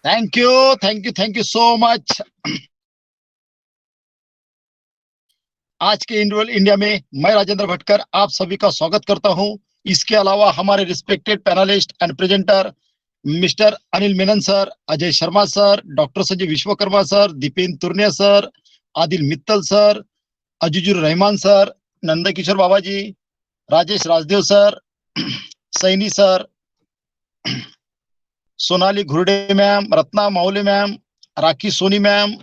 Thank you, thank you, thank you so much. आज के India में मैं राजेंद्र भटकर आप सभी का स्वागत करता हूं। इसके अलावा हमारे respected panelist and presenter mister Anil Menon sir, Ajay Sharma sir, doctor Sanjay Vishwakarma sir, Dipen Turnia sir, Adil Mittal sir, Azizur Rahman sir, Nandkishor Baba ji, Rajesh Rajdev sir, Saini sir, Sonali Ghurde ma'am, Ratna Maule ma'am, Rakhi Soni ma'am,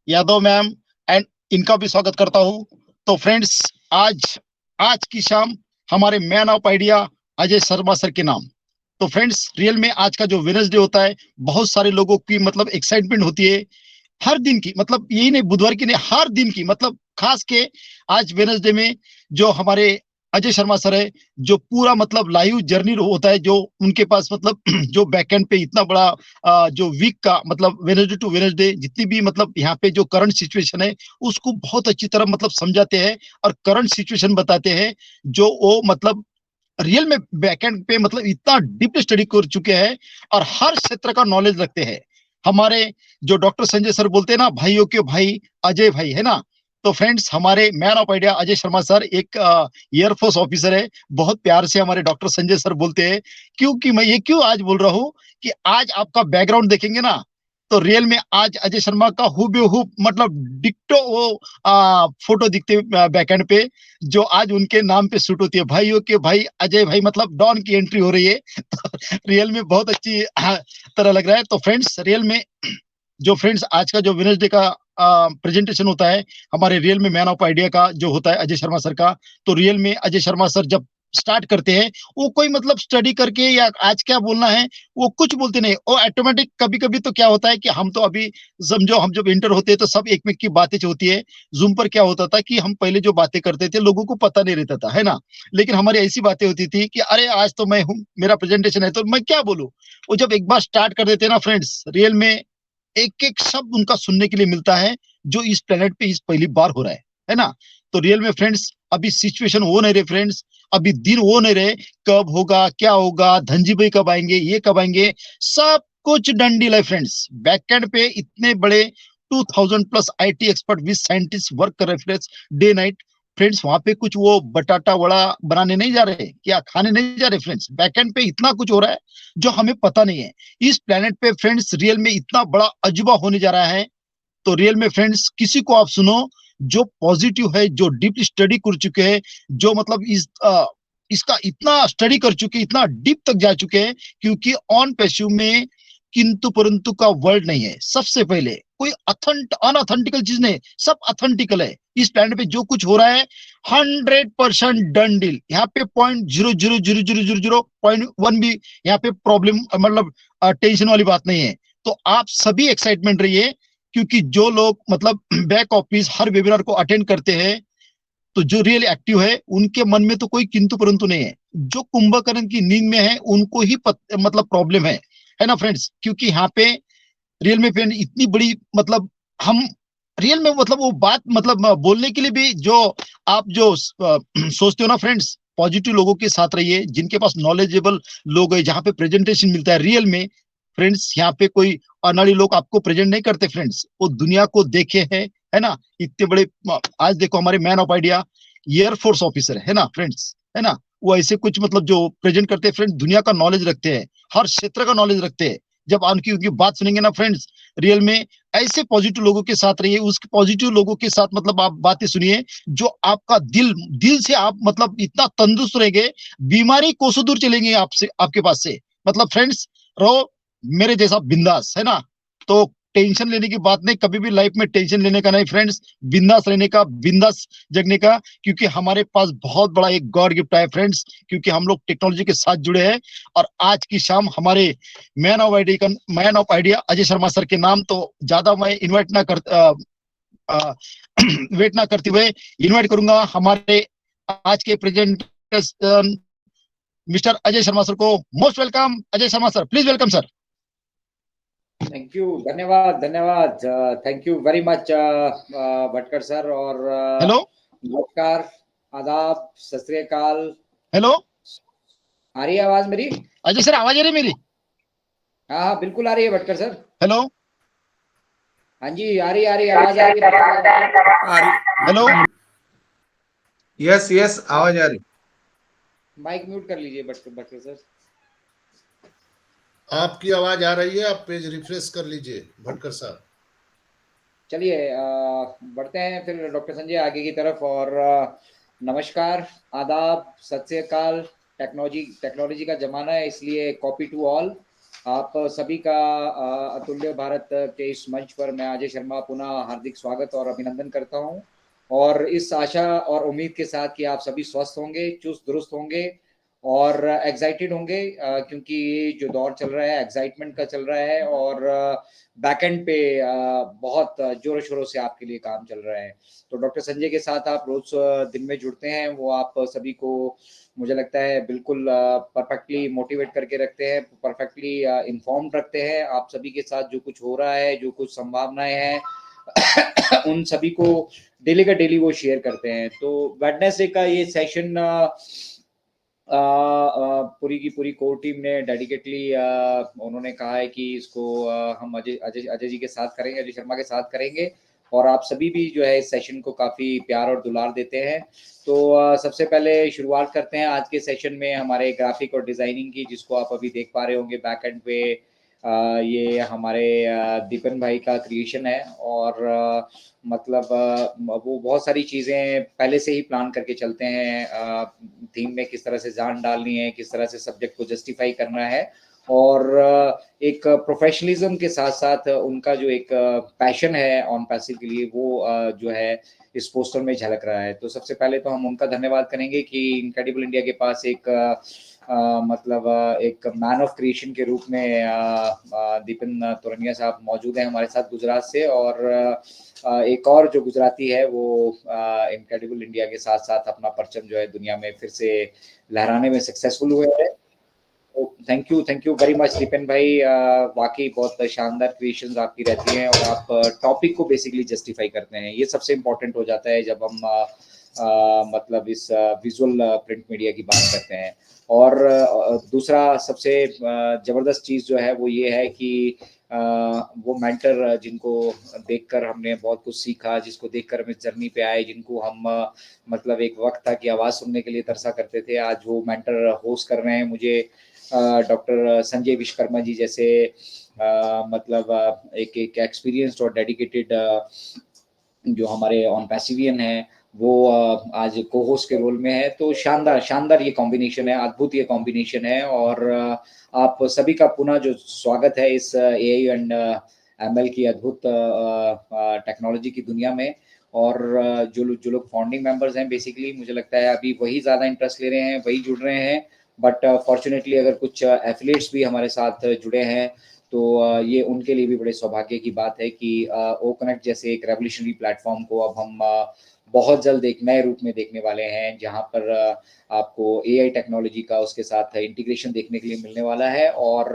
Yadav ma'am and इनका भी स्वागत करता हूं। तो फ्रेंड्स, आज आज की शाम हमारे man of idea Ajay Sharma sir के नाम। तो फ्रेंड्स, रियल में आज का जो वेडनेसडे होता है, बहुत सारे लोगों की मतलब एक्साइटमेंट होती है हर दिन की, मतलब यही नहीं बुधवार की नहीं, हर दिन की, मतलब खास के आज वेडनेसडे में जो हमारे अजय शर्मा सर है, जो पूरा मतलब लाइव जर्नी होता है, जो उनके पास मतलब जो बैकएंड पे इतना बड़ा जो वीक का मतलब वेडनेसडे टू वेडनेसडे जितनी भी मतलब यहाँ पे जो करंट सिचुएशन है उसको बहुत अच्छी तरह मतलब समझाते हैं और करंट सिचुएशन बताते हैं, जो वो मतलब रियल में बैकएंड पे मतलब इतना डीप स्टडी कर चुके हैं और हर क्षेत्र का नॉलेज रखते हैं। हमारे जो डॉक्टर संजय सर बोलते हैं ना, भाइयों के भाई अजय भाई, है ना। तो फ्रेंड्स, हमारे man of idea Ajay Sharma sir एक एयरफोर्स ऑफिसर है। बहुत प्यार से हमारे डॉक्टर संजय सर बोलते हैं। क्योंकि मैं ये क्यों आज बोल रहा हूँ कि आज आपका बैकग्राउंड देखेंगे ना, तो रियल में आज अजय शर्मा का हूबहू मतलब डिक्टो वो फोटो दिखते बैकएंड पे, जो आज उनके नाम पे शूट होती है, भाइयों के भाई अजय भाई, मतलब डॉन की एंट्री हो रही है। रियल में बहुत अच्छी तरह लग रहा है। तो फ्रेंड्स, रियल में जो फ्रेंड्स आज का जो वेडनेसडे का प्रेजेंटेशन होता है, हमारे रियल में मैन ऑफ आइडिया का जो होता है अजय शर्मा सर का, तो रियल में अजय शर्मा सर जब स्टार्ट करते हैं, वो कोई मतलब स्टडी करके या आज क्या बोलना है वो कुछ बोलते नहीं, वो ऑटोमेटिक। कभी कभी तो क्या होता है कि हम तो अभी समझो, हम जब इंटर होते हैं तो सब एक में की बातें जो होती है, जूम पर क्या होता था कि हम पहले जो बातें करते थे लोगों को पता नहीं रहता था, है ना। लेकिन हमारी ऐसी बातें होती थी कि अरे आज तो मैं हूँ, मेरा प्रेजेंटेशन है तो मैं क्या बोलूं। वो जब एक बार स्टार्ट कर देते हैं ना फ्रेंड्स, रियल में एक एक शब्द उनका सुनने के लिए मिलता है, जो इस प्लेनेट पे इस पहली बार हो रहा है ना। तो रियल में फ्रेंड्स, अभी सिचुएशन वो नहीं रहे फ्रेंड्स, अभी दिन वो नहीं रहे, कब होगा क्या होगा, धनजी भाई कब आएंगे, ये कब आएंगे, सब कुछ डंडील है फ्रेंड्स। बैकएंड पे इतने बड़े 2000 plus IT expert with scientist work कर रहे फ्रेंड्स, डे नाइट। फ्रेंड्स, वहां पे कुछ वो बटाटा वड़ा बनाने नहीं जा रहे, क्या खाने नहीं जा रहे फ्रेंड्स, बैकएंड पे इतना कुछ हो रहा है जो हमें पता नहीं है। इस प्लेनेट पे फ्रेंड्स रियल में इतना बड़ा अजूबा होने जा रहा है। तो रियल में फ्रेंड्स, किसी को आप सुनो जो पॉजिटिव है, जो डीप स्टडी कर चुके हैं, जो मतलब इसका इतना स्टडी कर चुके, इतना डीप तक जा चुके हैं, क्योंकि ऑन पैसिव में किंतु परंतु का वर्ड नहीं है। सबसे पहले कोई अनऑथेंटिकल चीज नहीं, सब ऑथेंटिकल है। इस प्लैनेट पे जो कुछ हो रहा है 100% डन डील। यहाँ पे 0.000000.1 भी यहाँ पे प्रॉब्लम मतलब टेंशन वाली बात नहीं है। तो आप सभी एक्साइटमेंट रहिए, क्योंकि जो लोग मतलब बैक ऑफिस हर वेबिनार को अटेंड करते हैं, तो जो रियल एक्टिव है उनके मन में तो कोई किंतु परंतु नहीं है। जो कुंभकर्ण की नींद में है उनको ही मतलब प्रॉब्लम है ना फ्रेंड्स। क्योंकि यहाँ पे रियल में फ्रेंड इतनी बड़ी मतलब हम रियल में मतलब वो बात मतलब बोलने के लिए भी जो आप जो सोचते हो ना फ्रेंड्स, पॉजिटिव लोगों के साथ रहिए, जिनके पास नॉलेजेबल लोग है, जहाँ पे प्रेजेंटेशन मिलता है रियल में फ्रेंड्स। यहाँ पे कोई अनाड़ी लोग आपको प्रेजेंट नहीं करते फ्रेंड्स, वो दुनिया को देखे हैं, है ना। इतने बड़े आज देखो हमारे man of idea air force officer है ना फ्रेंड्स, है ना। वो ऐसे कुछ मतलब जो प्रेजेंट करते हैं फ्रेंड्स, दुनिया का नॉलेज रखते हैं, हर क्षेत्र का नॉलेज रखते हैं। जब उनकी उनकी बात सुनेंगे ना फ्रेंड्स, रियल में ऐसे पॉजिटिव लोगों के साथ रहिए, उस पॉजिटिव लोगों के साथ मतलब आप बातें सुनिए, जो आपका दिल दिल से आप मतलब इतना तंदुरुस्त रहेंगे, बीमारी कोसों दूर चलेंगे आपसे, आपके पास से। मतलब फ्रेंड्स, रहो मेरे जैसा बिंदास, है ना। तो टेंशन लेने की बात नहीं, कभी भी लाइफ में टेंशन लेने का नहीं फ्रेंड्स, बिंदास रहने का, बिंदास जगने का। क्योंकि हमारे पास बहुत बड़ा एक गॉड गिफ्ट है फ्रेंड्स, क्योंकि हम लोग टेक्नोलॉजी के साथ जुड़े हैं। और आज की शाम हमारे man of idea Ajay Sharma sir के नाम, तो ज्यादा मैं इन्वाइट ना कर वेट ना करते हुए इन्वाइट करूंगा हमारे आज के presenters mister Ajay Sharma sir को। Most welcome Ajay Sharma sir, please welcome sir. Thank you, धन्यवाद धन्यवाद, thank you very much Bhatkar sir. और हेलो, नमस्कार, आदाब, सत श्री अकाल। हेलो, आ रही है आवाज मेरी? अजय सर आवाज आ रही है मेरी? हाँ हाँ बिल्कुल आ रही है भटकर सर। हेलो हाँ जी आ रही आवाज आ रही है भटकर सर। आ रही। हेलो। यस यस, आप आवाज आ रही। माइक म्यूट कर लीजिए भटकर भटकर सर। आपकी आवाज आ रही है, आप पेज रिफ्रेश कर लीजिए भटकर साहब। चलिए बढ़ते हैं फिर डॉक्टर संजय आगे की तरफ। और नमस्कार, आदाब, सत श्री अकाल। टेक्नोलॉजी टेक्नोलॉजी का जमाना है, इसलिए कॉपी टू ऑल। आप सभी का अतुल्य भारत के इस मंच पर मैं अजय शर्मा पुनः हार्दिक स्वागत और अभिनंदन करता हूं। और इस आशा और उम्मीद के साथ कि आप सभी स्वस्थ होंगे, चुस्त दुरुस्त होंगे और एक्साइटेड होंगे, क्योंकि ये जो दौर चल रहा है एक्साइटमेंट का चल रहा है। और बैकएंड पे बहुत जोरों शोरों से आपके लिए काम चल रहा है। तो डॉक्टर संजय के साथ आप रोज दिन में जुड़ते हैं, वो आप सभी को मुझे लगता है बिल्कुल परफेक्टली मोटिवेट करके रखते हैं, परफेक्टली इन्फॉर्म्ड रखते हैं। आप सभी के साथ जो कुछ हो रहा है, जो कुछ संभावनाएं हैं उन सभी को डेली का डेली वो शेयर करते हैं। तो वेडनेसडे का ये सेशन पूरी की पूरी कोर टीम ने डेडिकेटली उन्होंने कहा है कि इसको हम अजय अजय अजय जी के साथ करेंगे, अजय शर्मा के साथ करेंगे। और आप सभी भी जो है इस सेशन को काफी प्यार और दुलार देते हैं। तो सबसे पहले शुरुआत करते हैं आज के सेशन में हमारे ग्राफिक और डिजाइनिंग की, जिसको आप अभी देख पा रहे होंगे बैक एंड पे। ये हमारे दीपन भाई का क्रिएशन है। और मतलब वो बहुत सारी चीजें पहले से ही प्लान करके चलते हैं, थीम में किस तरह से जान डालनी है, किस तरह से सब्जेक्ट को जस्टिफाई करना है। और एक प्रोफेशनलिज्म के साथ साथ उनका जो एक पैशन है ऑन पैसिव के लिए, वो जो है इस पोस्टर में झलक रहा है। तो सबसे पहले तो हम उनका धन्यवाद करेंगे कि इनक्रेडिबल इंडिया के पास एक मतलब एक मैन ऑफ क्रिएशन के रूप में दीपन तोरनिया साहब मौजूद हैं हमारे साथ गुजरात से। और एक और जो गुजराती है वो इनक्रेडिबल इंडिया के साथ साथ अपना परचम जो है दुनिया में फिर से लहराने में सक्सेसफुल हुए हैं। तो थैंक यू वेरी मच दीपन भाई। वाकई बहुत शानदार क्रिएशंस आपकी रहती हैं और आप टॉपिक को बेसिकली जस्टिफाई करते हैं। ये सबसे इम्पोर्टेंट हो जाता है जब हम मतलब इस विजुअल प्रिंट मीडिया की बात करते हैं। और दूसरा सबसे जबरदस्त चीज़ जो है वो ये है कि वो मेंटर जिनको देखकर हमने बहुत कुछ सीखा, जिसको देखकर हम इस जर्नी पे आए, जिनको हम मतलब एक वक्त था कि आवाज़ सुनने के लिए तरसा करते थे, आज वो मेंटर होस्ट कर रहे हैं। मुझे डॉक्टर संजय विश्वकर्मा जी जैसे मतलब एक एक एक्सपीरियंस्ड और डेडिकेटेड जो हमारे ऑन पैसिवियन है, वो आज को होस्ट के रोल में है। तो शानदार शानदार ये कॉम्बिनेशन है, अद्भुत ये कॉम्बिनेशन है। और आप सभी का पुनः जो स्वागत है इस एआई एंड एमएल की अद्भुत टेक्नोलॉजी की दुनिया में। और जो लोग फाउंडिंग मेंबर्स हैं, बेसिकली मुझे लगता है अभी वही ज़्यादा इंटरेस्ट ले रहे हैं, वही जुड़ रहे हैं। बट फॉर्चुनेटली अगर कुछ एफिलिएट्स भी हमारे साथ जुड़े हैं, तो ये उनके लिए भी बड़े सौभाग्य की बात है कि ओ कनेक्ट जैसे एक रेवोल्यूशनरी प्लेटफॉर्म को अब हम बहुत जल्द एक नए रूप में देखने वाले हैं, जहां पर आपको एआई टेक्नोलॉजी का उसके साथ इंटीग्रेशन देखने के लिए मिलने वाला है। और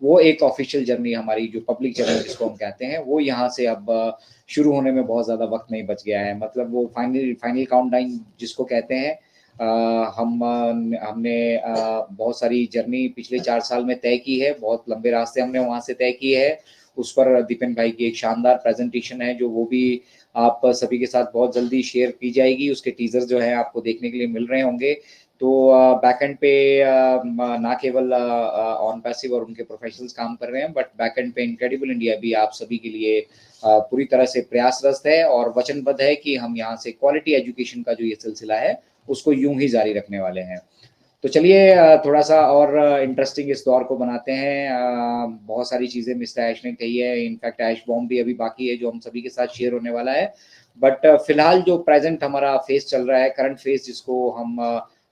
वो एक ऑफिशियल जर्नी, हमारी जो पब्लिक जर्नी जिसको हम कहते हैं, वो यहाँ से अब शुरू होने में बहुत ज़्यादा वक्त नहीं बच गया है। मतलब वो फाइनल काउंटडाउन जिसको कहते हैं, हमने बहुत सारी जर्नी पिछले 4 साल में तय की है, बहुत लंबे रास्ते हमने वहाँ से तय किए हैं। उस पर दीपन भाई की एक शानदार प्रेजेंटेशन है, जो वो भी आप सभी के साथ बहुत जल्दी शेयर की जाएगी। उसके टीजर जो है आपको देखने के लिए मिल रहे होंगे। तो बैकएंड पे ना केवल ऑन पैसिव और उनके प्रोफेशनल्स काम कर रहे हैं, बट बैकएंड पे इनक्रेडिबल इंडिया भी आप सभी के लिए पूरी तरह से प्रयासरत है और वचनबद्ध है कि हम यहाँ से क्वालिटी एजुकेशन का जो ये सिलसिला है उसको यूं ही जारी रखने वाले हैं। तो चलिए थोड़ा सा और इंटरेस्टिंग इस दौर को बनाते हैं। बहुत सारी चीज़ें मिस्टर ऐश ने कही है, इनफैक्ट ऐश बॉम्ब भी अभी बाकी है जो हम सभी के साथ शेयर होने वाला है। बट फिलहाल जो प्रेजेंट हमारा फेस चल रहा है, करंट फेस, जिसको हम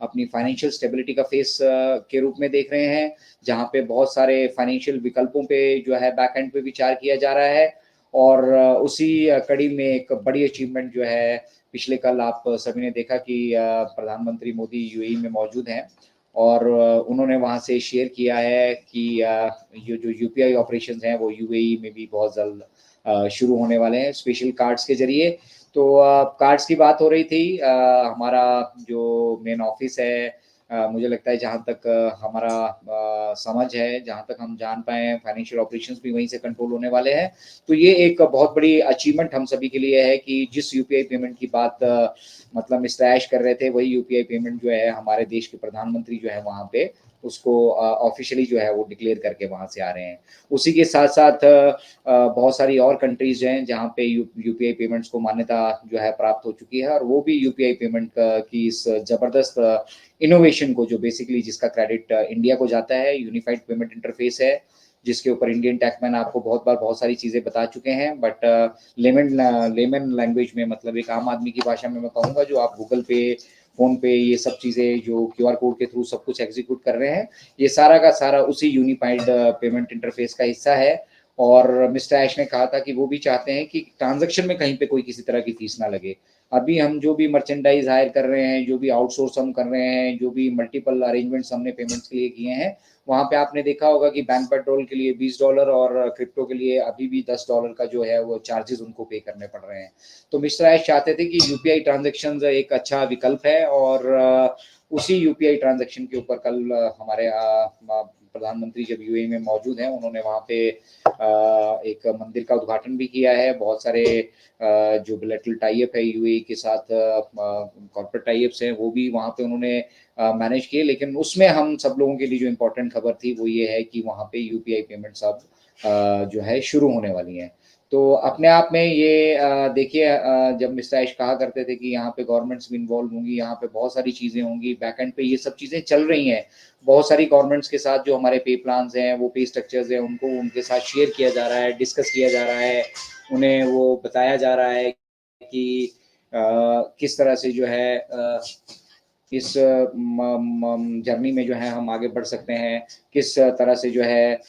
अपनी फाइनेंशियल स्टेबिलिटी का फेस के रूप में देख रहे हैं, जहाँ पे बहुत सारे फाइनेंशियल विकल्पों पे जो है बैक एंड पे विचार किया जा रहा है। और उसी कड़ी में एक बड़ी अचीवमेंट जो है, पिछले कल आप सभी ने देखा कि प्रधानमंत्री मोदी यूएई में मौजूद हैं और उन्होंने वहां से शेयर किया है कि ये जो यूपीआई ऑपरेशंस हैं वो यूएई में भी बहुत जल्द शुरू होने वाले हैं, स्पेशल कार्ड्स के जरिए। तो कार्ड्स की बात हो रही थी, हमारा जो मेन ऑफिस है मुझे लगता है जहाँ तक हमारा समझ है, जहाँ तक हम जान पाए हैं, फाइनेंशियल ऑपरेशंस भी वहीं से कंट्रोल होने वाले हैं। तो ये एक बहुत बड़ी अचीवमेंट हम सभी के लिए है कि जिस यूपीआई पेमेंट की बात मतलब मिस्टर ऐश कर रहे थे, वही यूपीआई पेमेंट जो है हमारे देश के प्रधानमंत्री जो है वहाँ पे उसको ऑफिशियली जो है वो डिक्लेयर करके वहाँ से आ रहे हैं। उसी के साथ-साथ बहुत सारी और कंट्रीज़ हैं जहाँ पे यूपीआई पेमेंट्स को मान्यता जो है प्राप्त हो चुकी है और वो भी यूपीआई पेमेंट की इस ज़बरदस्त इनोवेशन को जो बेसिकली जिसका क्रेडिट इंडिया को जाता है, यूनिफाइड पेमेंट इंटरफेस है, जिसके ऊपर इंडियन टैक्समैन आपको बहुत बार बहुत सारी चीज़ें बता चुके हैं। बट लेमन लैंग्वेज में मतलब एक आम आदमी की भाषा में मैं कहूँगा, जो आप गूगल पे, फ़ोन पे, ये सब चीज़ें जो क्यूआर कोड के थ्रू सब कुछ एग्जीक्यूट कर रहे हैं, ये सारा का सारा उसी यूनिफाइड पेमेंट इंटरफेस का हिस्सा है। और मिस्टर ऐश ने कहा था कि वो भी चाहते हैं कि ट्रांज़ैक्शन में कहीं पे कोई किसी तरह की फीस ना लगे। अभी हम जो भी मर्चेंडाइज़ हायर कर रहे हैं, जो भी आउटसोर्स हम कर रहे हैं, जो भी मल्टीपल अरेंजमेंट्स हमने पेमेंट्स के लिए किए हैं, वहाँ पे आपने देखा होगा कि बैंक पेट्रोल के लिए $20 और क्रिप्टो के लिए अभी भी $10 का जो है वो चार्जेस उनको पे करने पड़ रहे हैं। तो मिस्टर ऐश चाहते थे कि यूपीआई ट्रांज़ैक्शंस एक अच्छा विकल्प है और उसी यूपीआई ट्रांज़ैक्शन के ऊपर कल हमारे प्रधानमंत्री जब यूएई में मौजूद हैं, उन्होंने वहाँ पे एक मंदिर का उद्घाटन भी किया है। बहुत सारे जो बिलैटरल टाई अप है यूएई के साथ, कॉर्पोरेट टाई अप्स हैं, वो भी वहाँ पे उन्होंने मैनेज किए। लेकिन उसमें हम सब लोगों के लिए जो इम्पोर्टेंट खबर थी वो ये है कि वहाँ पे यूपीआई पेमेंट्स अब जो है शुरू होने वाली हैं। तो अपने आप में ये देखिए, जब मिस्टर ऐश कहा करते थे कि यहाँ पे गवर्नमेंट्स भी इन्वॉल्व होंगी, यहाँ पे बहुत सारी चीज़ें होंगी, बैक एंड पे ये सब चीज़ें चल रही हैं। बहुत सारी गवर्नमेंट्स के साथ जो हमारे पे प्लान्स हैं, वो पे स्ट्रक्चर्स हैं, उनको उनके साथ शेयर किया जा रहा है, डिस्कस किया जा रहा है। उन्हें वो बताया जा रहा है कि किस तरह से जो है इस जर्नी में जो है हम आगे बढ़ सकते हैं, किस तरह से जो है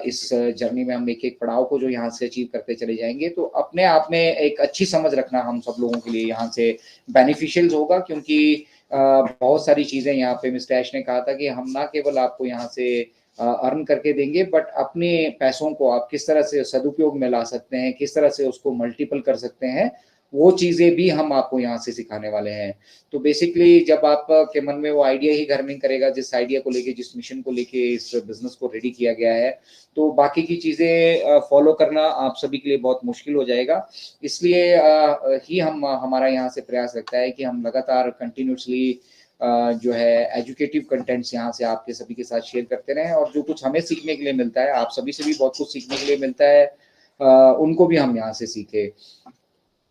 इस जर्नी में हम एक-एक पड़ाव को जो यहाँ से अचीव करते चले जाएँगे। तो अपने आप में एक अच्छी समझ रखना हम सब लोगों के लिए यहाँ से बेनिफिशियल होगा, क्योंकि बहुत सारी चीज़ें यहाँ पे मिस्टर ऐश ने कहा था कि हम ना केवल आपको यहाँ से अर्न करके देंगे, बट अपने पैसों को आप किस तरह से सदुपयोग में ला सकते हैं, किस तरह से उसको मल्टीपल कर सकते हैं, वो चीज़ें भी हम आपको यहाँ से सिखाने वाले हैं। तो बेसिकली जब आप के मन में वो आइडिया ही घर नहीं करेगा, जिस आइडिया को लेके, जिस मिशन को लेके इस बिज़नेस को रेडी किया गया है, तो बाकी की चीज़ें फ़ॉलो करना आप सभी के लिए बहुत मुश्किल हो जाएगा। इसलिए ही हमारा यहाँ से प्रयास रहता है कि हम लगातार कंटिन्यूअसली जो है एजुकेटिव कंटेंट्स यहाँ से आपके सभी के साथ शेयर करते रहें, और जो कुछ हमें सीखने के लिए मिलता है, आप सभी से भी बहुत कुछ सीखने के लिए मिलता है, उनको भी हम यहाँ से सीखें।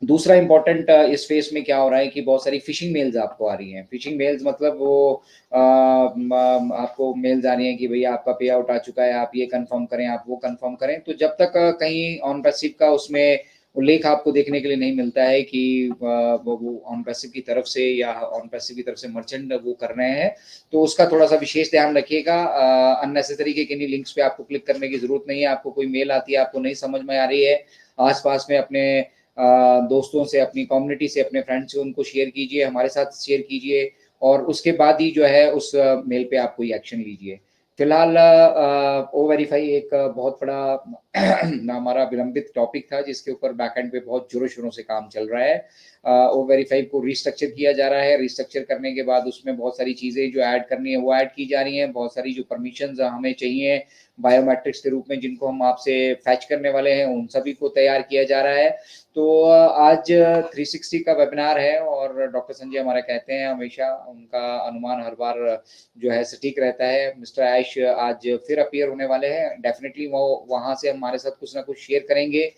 दूसरा इम्पोर्टेंट इस फेस में क्या हो रहा है कि बहुत सारी फ़िशिंग मेल्स आपको आ रही हैं। फ़िशिंग मेल्स मतलब वो आपको मेल्स आ रही हैं कि भैया आपका पे आउट आ चुका है, आप ये कन्फर्म करें, आप वो कन्फर्म करें। तो जब तक कहीं ऑन पैसिव का उसमें उल्लेख आपको देखने के लिए नहीं मिलता है कि वो ऑन पैसिव की तरफ से या ऑन पैसिव की तरफ से मर्चेंट वो कर रहे हैं, तो उसका थोड़ा-सा विशेष ध्यान रखिएगा। अननेसेसरी के किन्हीं लिंक्स पे आपको क्लिक करने की ज़रूरत नहीं है। आपको कोई मेल आती है, आपको नहीं समझ में आ रही है, आस-पास में अपने दोस्तों से, अपनी कम्युनिटी से, अपने फ्रेंड्स से उनको शेयर कीजिए, हमारे साथ शेयर कीजिए, और उसके बाद ही जो है उस मेल पे आप कोई एक्शन लीजिए। फिलहाल ओ वेरीफाई एक बहुत बड़ा हमारा विलंबित टॉपिक था, जिसके ऊपर बैक एंड पे बहुत जोरों-शोरों से काम चल रहा है। ओ वेरीफाई को रिस्ट्रक्चर किया जा रहा है। रिस्ट्रक्चर करने के बाद उसमें बहुत सारी चीज़ें जो ऐड करनी है वो ऐड की जा रही हैं। बहुत सारी जो परमिशंस हमें चाहिए बायोमेट्रिक्स के रूप में, जिनको हम आपसे फैच करने वाले हैं, उन सभी को तैयार किया जा रहा है। तो आज 360 का वेबिनार है, और डॉक्टर संजय हमारा कहते हैं हमेशा, उनका अनुमान हर बार जो है सटीक रहता है। मिस्टर ऐश आज फिर अपीयर होने वाले हैं। डेफिनिटली वो वहाँ से हमारे साथ कुछ ना कुछ शेयर करेंगे।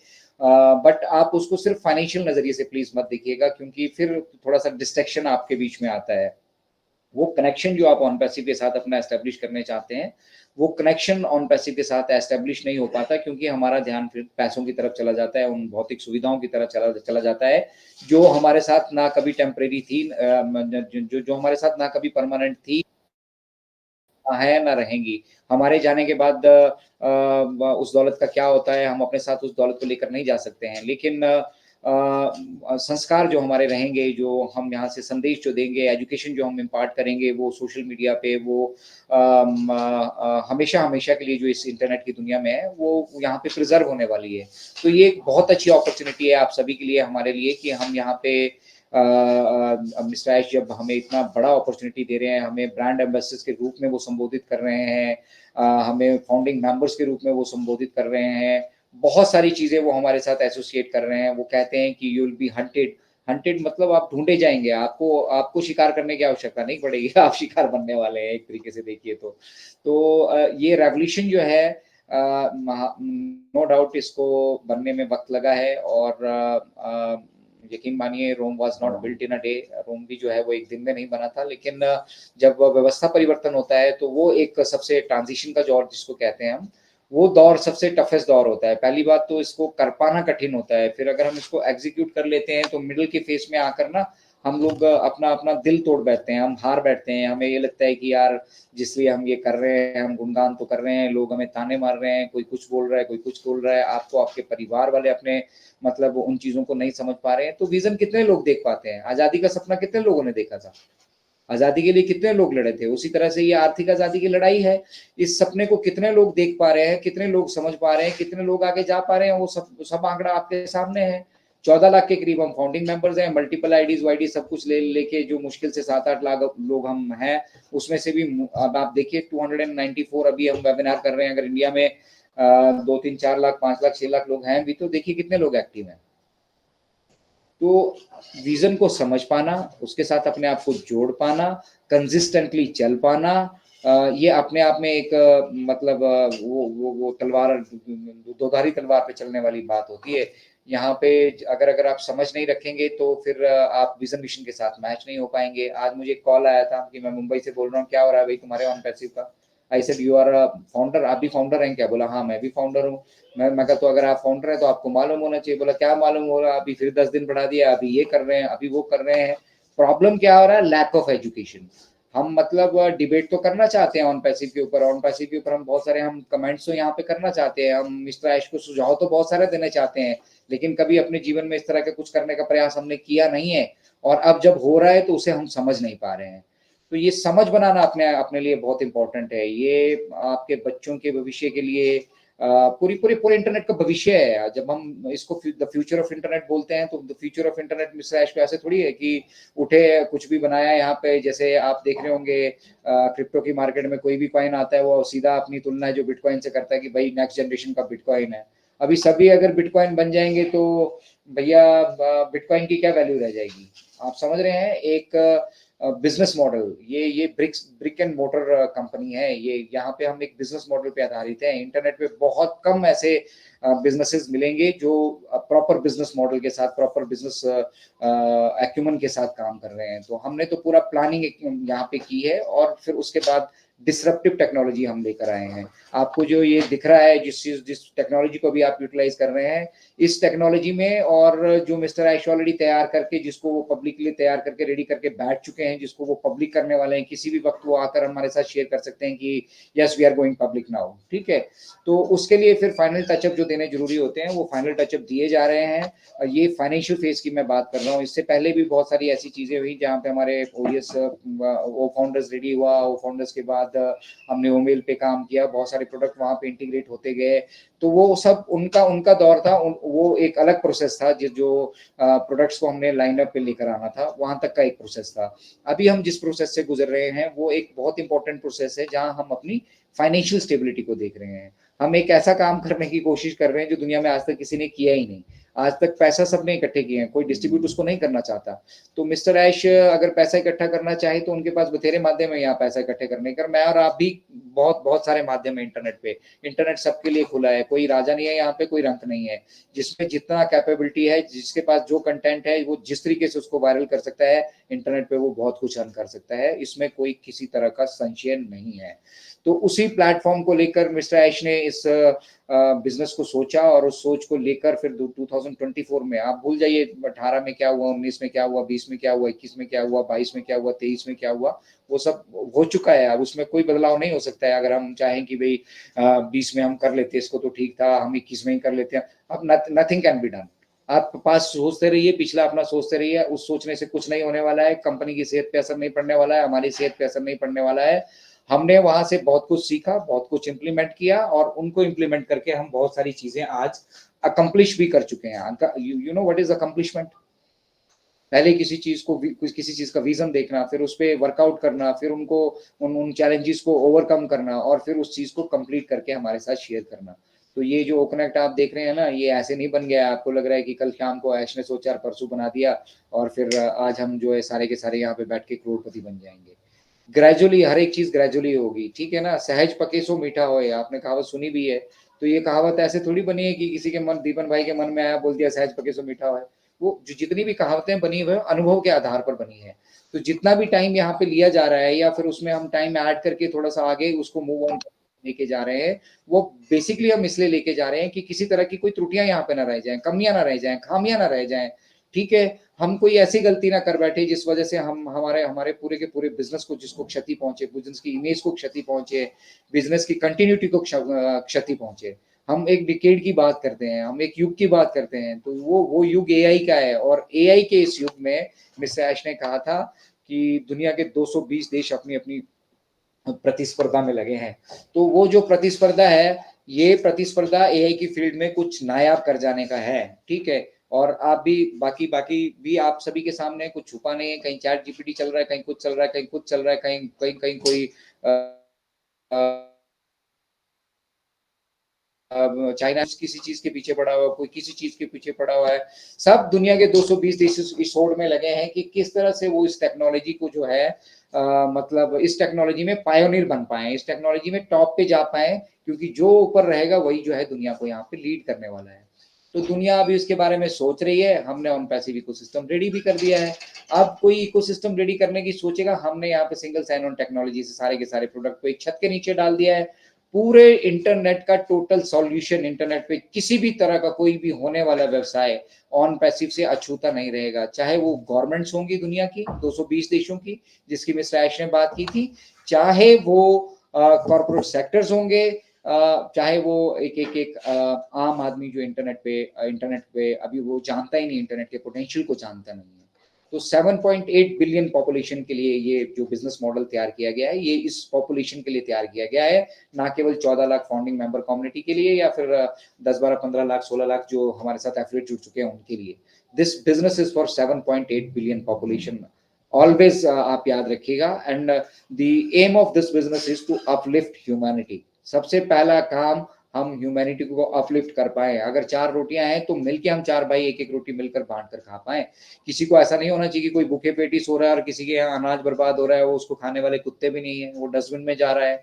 बट आप उसको सिर्फ फाइनेंशियल नज़रिए से प्लीज़ मत देखिएगा, क्योंकि फिर थोड़ा-सा डिस्ट्रैक्शन आपके बीच में आता है। वो कनेक्शन जो आप ऑन पैसिव के साथ अपना एस्टेब्लिश करने चाहते हैं, वो कनेक्शन ऑन पैसिव के साथ एस्टेब्लिश नहीं हो पाता, क्योंकि हमारा ध्यान फिर पैसों की तरफ चला जाता है, उन भौतिक सुविधाओं की तरफ चला जाता है, जो हमारे साथ ना कभी टेम्परेरी थी, जो हमारे साथ ना कभी परमानेंट थी, ना है, ना रहेंगी। हमारे जाने के बाद उस दौलत का क्या होता है, हम अपने साथ उस दौलत को लेकर नहीं जा सकते हैं। लेकिन संस्कार जो हमारे रहेंगे, जो हम यहाँ से संदेश जो देंगे, एजुकेशन जो हम इम्पार्ट करेंगे, वो सोशल मीडिया पे, वो हमेशा के लिए जो इस इंटरनेट की दुनिया में है, वो यहाँ पे प्रिज़र्व होने वाली है। तो ये एक बहुत अच्छी अपॉर्च्युनिटी है आप सभी के लिए, हमारे लिए, कि हम यहाँ पे मिस्टर ऐश जब हमें इतना बड़ा अपॉर्चुनिटी दे रहे हैं, हमें ब्रांड एम्बेसडर्स के रूप में वो संबोधित कर रहे हैं, हमें फाउंडिंग मेंबर्स के रूप में वो संबोधित कर रहे हैं, बहुत सारी चीजें वो हमारे साथ एसोसिएट कर रहे हैं। वो कहते हैं कि you will be hunted, hunted मतलब आप ढूंढे जाएंगे, आपको शिकार करने की आवश्यकता नहीं पड़ेगी, आप शिकार बनने वाले हैं एक तरीके से देखिए तो ये रेवोल्यूशन जो है, नो डाउट इसको बनने में वक्त लगा है, और यकीन मानिए Rome was not built in a day. Rome भी जो है वो एक दिन में नहीं बना था, लेकिन जब व्यवस्था परिवर्तन होता है तो वो एक सबसे ट्रांजिशन का दौर जिसको कहते हैं हम, वो दौर सबसे टफेस्ट दौर होता है। पहली बात तो इसको कर पाना कठिन होता है, फिर अगर हम इसको एग्जीक्यूट कर लेते हैं तो मिडिल के फेस में आकर ना हम लोग अपना अपना दिल तोड़ बैठते हैं, हम हार बैठते हैं। हमें ये लगता है कि यार जिसलिए हम ये कर रहे हैं, हम गुणगान तो कर रहे हैं, लोग हमें ताने मार रहे हैं, कोई कुछ बोल रहा है, कोई कुछ बोल रहा है, आपको आपके परिवार वाले अपने मतलब उन चीजों को नहीं समझ पा रहे हैं। तो विजन कितने लोग देख पाते हैं? आजादी का सपना कितने लोगों ने देखा था? आजादी के लिए कितने लोग लड़े थे? उसी तरह से ये आर्थिक आजादी की लड़ाई है। इस सपने को कितने लोग देख पा रहे हैं, कितने लोग समझ पा रहे हैं, कितने लोग आगे जा पा रहे हैं, वो सब आंकड़ा आपके सामने है। 14 लाख के करीब हम फाउंडिंग मेंबर्स हैं, मल्टीपल आईडीज वाईडी सब कुछ लेके जो मुश्किल से 7-8 लाख लोग हम हैं, उसमें से भी अब आप देखिए 294 अभी हम वेबिनार कर रहे हैं। अगर इंडिया में 2-3-4 लाख 5 लाख 6 लाख लोग हैं भी, तो देखिए कितने लोग एक्टिव हैं। तो विजन को समझ पाना, उसके साथ अपने आप को जोड़ पाना, कंसिस्टेंटली चल पाना, ये अपने आप में एक मतलब वो तलवार, दोधारी तलवार पे चलने वाली बात होती है। यहाँ पे अगर आप समझ नहीं रखेंगे तो फिर आप विजन मिशन के साथ मैच नहीं हो पाएंगे। आज मुझे कॉल आया था कि मैं मुंबई से बोल रहा हूँ, क्या हो रहा है भाई तुम्हारे ऑन पैसिव का? I said you are founder, आप भी फाउंडर हैं क्या? बोला हाँ मैं भी फाउंडर हूँ। मैं कहा तो अगर आप फाउंडर हैं तो आपको मालूम होना चाहिए। बोला क्या मालूम हो रहा? अभी फिर 10 दिन बढ़ा दिया, अभी ये कर रहे हैं, अभी वो कर रहे हैं। प्रॉब्लम क्या हो रहा है? Lack of education. हम मतलब डिबेट तो करना चाहते हैं ऑन पैसिव के ऊपर, ऑन पैसिव के ऊपर हम बहुत सारे हम कमेंट्स तो यहाँ पे करना चाहते हैं, हम मिस्टर ऐश को सुझाव तो बहुत सारे देने चाहते हैं, लेकिन कभी अपने जीवन में इस तरह के कुछ करने का प्रयास हमने किया नहीं है, और अब जब हो रहा है तो उसे हम समझ नहीं पा रहे हैं। तो ये समझ बनाना अपने अपने लिए बहुत इंपॉर्टेंट है। ये आपके बच्चों के भविष्य के लिए पूरे इंटरनेट का भविष्य है। जब हम इसको द फ्यूचर ऑफ इंटरनेट बोलते हैं, तो the future of internet mister Ash पे ऐसे थोड़ी है कि उठे कुछ भी बनाया यहाँ पे। जैसे आप देख रहे होंगे क्रिप्टो की मार्केट में कोई भी कॉइन आता है, वो सीधा अपनी तुलना जो बिटकॉइन से करता है कि भाई नेक्स्ट जनरेशन का बिटकॉइन है। अभी सभी अगर बिटकॉइन बन जाएंगे तो भैया बिटकॉइन की क्या वैल्यू रह जाएगी? आप समझ रहे हैं? एक बिजनेस मॉडल, ये ब्रिक एंड मोटर कंपनी है। ये यहाँ पे हम एक बिजनेस मॉडल पे आधारित है। इंटरनेट पे बहुत कम ऐसे बिजनेसेस मिलेंगे जो प्रॉपर बिजनेस मॉडल के साथ, प्रॉपर बिजनेस एक्यूमन के साथ काम कर रहे हैं। तो हमने तो पूरा प्लानिंग यहाँ पे की है, और फिर उसके बाद डिसरप्टिव टेक्नोलॉजी हम लेकर आए हैं। आपको जो ये दिख रहा है, जिस टेक्नोलॉजी को भी आप यूटिलाइज कर रहे हैं, इस टेक्नोलॉजी में, और जो मिस्टर ऐश ऑलरेडी तैयार करके, जिसको वो पब्लिक के लिए तैयार करके रेडी करके बैठ चुके हैं, जिसको वो पब्लिक करने वाले हैं, किसी भी वक्त वो आकर हमारे साथ शेयर कर सकते हैं कि yes we are going public now, ठीक है। तो उसके लिए फिर फाइनल टचअप जो देने जरूरी होते हैं, वो फाइनल टचअप दिए जा रहे हैं। ये फाइनेंशियल फेज की मैं बात कर रहा हूँ। इससे पहले भी बहुत सारी ऐसी चीजें हुई जहाँ पे हमारे ओएस वो फाउंडर्स रेडी हुआ, वो फाउंडर्स के बाद हमने ओमेल पे काम किया, बहुत सारे प्रोडक्ट वहाँ पे इंटीग्रेट होते गए। तो वो सब उनका दौर था, वो एक अलग प्रोसेस था। जो प्रोडक्ट्स को हमने लाइनअप पे लेकर आना था, वहां तक का एक प्रोसेस था। अभी हम जिस प्रोसेस से गुजर रहे हैं वो एक बहुत इंपॉर्टेंट प्रोसेस है, जहां हम अपनी फाइनेंशियल स्टेबिलिटी को देख रहे हैं। हम एक ऐसा काम करने की कोशिश कर रहे हैं जो दुनिया में आज तक किसी ने किया ही नहीं। आज तक पैसा सबने इकट्ठे किए हैं, कोई डिस्ट्रीब्यूट उसको नहीं करना चाहता। तो मिस्टर ऐश अगर पैसा इकट्ठा करना चाहे तो उनके पास बथेरे माध्यम है यहाँ पैसा इकट्ठे करने का। मैं और आप भी बहुत बहुत सारे माध्यम है इंटरनेट पे। इंटरनेट सबके लिए खुला है, कोई राजा नहीं है यहाँ पे, कोई रंक नहीं है। जिसमें जितना कैपेबिलिटी है, जिसके पास जो कंटेंट है, वो जिस तरीके से उसको वायरल कर सकता है इंटरनेट पे, वो बहुत कुछ अर्न कर सकता है। इसमें कोई किसी तरह का संशय नहीं है। तो उसी प्लेटफॉर्म को लेकर मिस्टर ऐश ने इस बिजनेस को सोचा, और उस सोच को लेकर फिर 2024 में, आप भूल जाइए 18 में क्या हुआ, 19 में क्या हुआ, 20 में क्या हुआ, 21 में क्या हुआ, 22 में क्या हुआ, 23 में क्या हुआ, वो सब हो चुका है। अब उसमें कोई बदलाव नहीं हो सकता है। अगर हम चाहें कि भाई 20 में हम कर लेते इसको तो ठीक था, हम 21 में ही कर लेते हैं, अब नथिंग कैन बी डन। आप पास सोचते रहिए, पिछला अपना सोचते रहिए, उस सोचने से कुछ नहीं होने वाला है। कंपनी की सेहत पे असर नहीं पड़ने वाला है, हमारी सेहत पे असर नहीं पड़ने वाला है। हमने वहां से बहुत कुछ सीखा, बहुत कुछ इंप्लीमेंट किया, और उनको इंप्लीमेंट करके हम बहुत सारी चीजें आज अकम्प्लिश भी कर चुके हैं। You know what is accomplishment? पहले किसी चीज को किसी चीज का विजन देखना, फिर उस पर वर्कआउट करना, फिर उनको उन चैलेंजेस को ओवरकम करना और फिर उस चीज को कंप्लीट करके हमारे साथ शेयर करना। तो ये जो ओकनेक्ट आप देख रहे हैं ना, ये ऐसे नहीं बन गया। आपको लग रहा है कि कल शाम को ऐश ने सोचा परसों बना दिया और फिर आज हम जो है सारे के सारे यहाँ पे बैठ के करोड़पति बन जाएंगे। ग्रेजुअली हर एक चीज ग्रेजुअली होगी, ठीक है ना। सहज पके सो मीठा होए, आपने कहावत सुनी भी है। तो ये कहावत ऐसे थोड़ी बनी है कि किसी के मन, दीपन भाई के मन में आया, बोल दिया सहज पके सो मीठा होए। वो जो जितनी भी कहावतें बनी हुई अनुभव के आधार पर बनी है। तो जितना भी टाइम यहाँ पे लिया जा रहा है या फिर उसमें हम टाइम ऐड करके थोड़ा सा आगे उसको मूव ऑन लेके जा रहे हैं, वो बेसिकली हम इसलिए लेके जा रहे हैं कि किसी तरह की कोई त्रुटियां यहाँ पे ना रह जाएं, कमियां ना रह जाएं, खामियां ना रह जाएं, ठीक है। हम कोई ऐसी गलती ना कर बैठे जिस वजह से हम हमारे हमारे पूरे के पूरे बिजनेस को जिसको क्षति पहुंचे, बिजनेस की इमेज को क्षति पहुंचे, बिजनेस की कंटिन्यूटी को क्षति पहुंचे। हम एक डिकेड की बात करते हैं, हम एक युग की बात करते हैं, तो वो युग एआई का है। और एआई के इस युग में मिस्टर ऐश ने कहा था कि दुनिया के 220 देश अपनी अपनी प्रतिस्पर्धा में लगे हैं। तो वो जो प्रतिस्पर्धा है, ये प्रतिस्पर्धा एआई की फील्ड में कुछ नायाब कर जाने का है, ठीक है। और आप भी बाकी बाकी भी आप सभी के सामने कुछ छुपा नहीं है। कहीं चैट जीपीटी चल रहा है, कहीं कुछ चल रहा है, कहीं कुछ चल रहा है, कहीं कहीं कहीं कोई चाइना किसी चीज के पीछे पड़ा हुआ है, कोई किसी चीज के पीछे पड़ा हुआ है। सब दुनिया के 220 देश इस होड़ में लगे हैं कि किस तरह से वो इस टेक्नोलॉजी को जो है मतलब इस टेक्नोलॉजी में पायोनियर बन पाए, इस टेक्नोलॉजी में टॉप पे जा पाए, क्योंकि जो ऊपर रहेगा वही जो है दुनिया को यहाँ पे लीड करने वाला है। तो दुनिया अभी इसके बारे में सोच रही है। हमने ऑन पैसिव इकोसिस्टम रेडी भी कर दिया है। अब कोई इकोसिस्टम रेडी करने की सोचेगा, हमने यहाँ पे सिंगल साइन ऑन टेक्नोलॉजी से सारे के सारे प्रोडक्ट को एक छत के नीचे डाल दिया है। पूरे इंटरनेट का टोटल सॉल्यूशन, इंटरनेट पे किसी भी तरह का कोई भी होने वाला व्यवसाय ऑन पैसिव से अछूता नहीं रहेगा। चाहे वो गवर्नमेंट्स होंगी दुनिया की 220 देशों की, जिसकी मिस्टर ऐश ने बात की थी, चाहे वो कॉर्पोरेट सेक्टर्स होंगे, चाहे वो एक आम आदमी जो इंटरनेट पे अभी वो जानता ही नहीं, इंटरनेट के पोटेंशियल को जानता नहीं है। तो 7.8 बिलियन पॉपुलेशन के लिए ये जो बिजनेस मॉडल तैयार किया गया है, ये इस पॉपुलेशन के लिए तैयार किया गया है, ना केवल 14 लाख फाउंडिंग मेंबर कम्युनिटी के लिए या फिर 10, 12, 15 लाख, 16 लाख जो हमारे साथ एफिलिएट जुड़ चुके हैं उनके लिए। This business is for 7.8 billion population. Always आप याद रखिएगा। And the aim of this business is to uplift humanity. सबसे पहला काम, हम ह्यूमैनिटी को अपलिफ्ट कर पाए। अगर 4 रोटियां हैं तो मिलके हम 4 भाई एक एक रोटी मिलकर बांट कर खा पाए। किसी को ऐसा नहीं होना चाहिए कि कोई भूखे पेटी सो रहा है और किसी के यहाँ अनाज बर्बाद हो रहा है, वो उसको खाने वाले कुत्ते भी नहीं है, वो डस्टबिन में जा रहा है,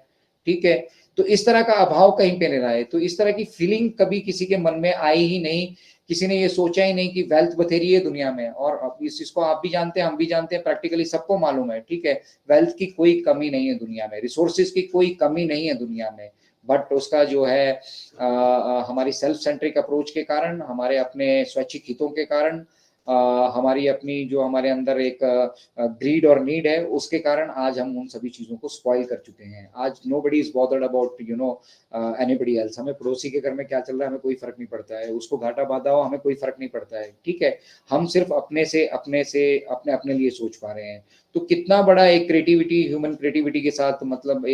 ठीक है। तो इस तरह का अभाव कहीं पे नहीं रहा है। तो इस तरह की फीलिंग कभी किसी के मन में आई ही नहीं। किसी ने ये सोचा ही नहीं कि वेल्थ बथेरी है दुनिया में। और इस चीज को आप भी जानते हैं, हम भी जानते हैं, प्रैक्टिकली सबको मालूम है, ठीक है। वेल्थ की कोई कमी नहीं है दुनिया में, रिसोर्सेज की कोई कमी नहीं है दुनिया में। बट उसका जो है हमारी सेल्फ सेंट्रिक अप्रोच के कारण, हमारे अपने स्वैच्छिक हितों के कारण, हमारी अपनी जो हमारे अंदर एक ग्रीड और नीड है, उसके कारण आज हम उन सभी चीजों को स्पॉइल कर चुके हैं। आज nobody is bothered about anybody else. हमें पड़ोसी के घर में क्या चल रहा है हमें कोई फर्क नहीं पड़ता है, उसको घाटा बाधा हो हमें कोई फर्क नहीं पड़ता है, ठीक है। हम सिर्फ अपने अपने लिए सोच पा रहे हैं। तो कितना बड़ा एक क्रिएटिविटी, ह्यूमन क्रिएटिविटी के साथ, मतलब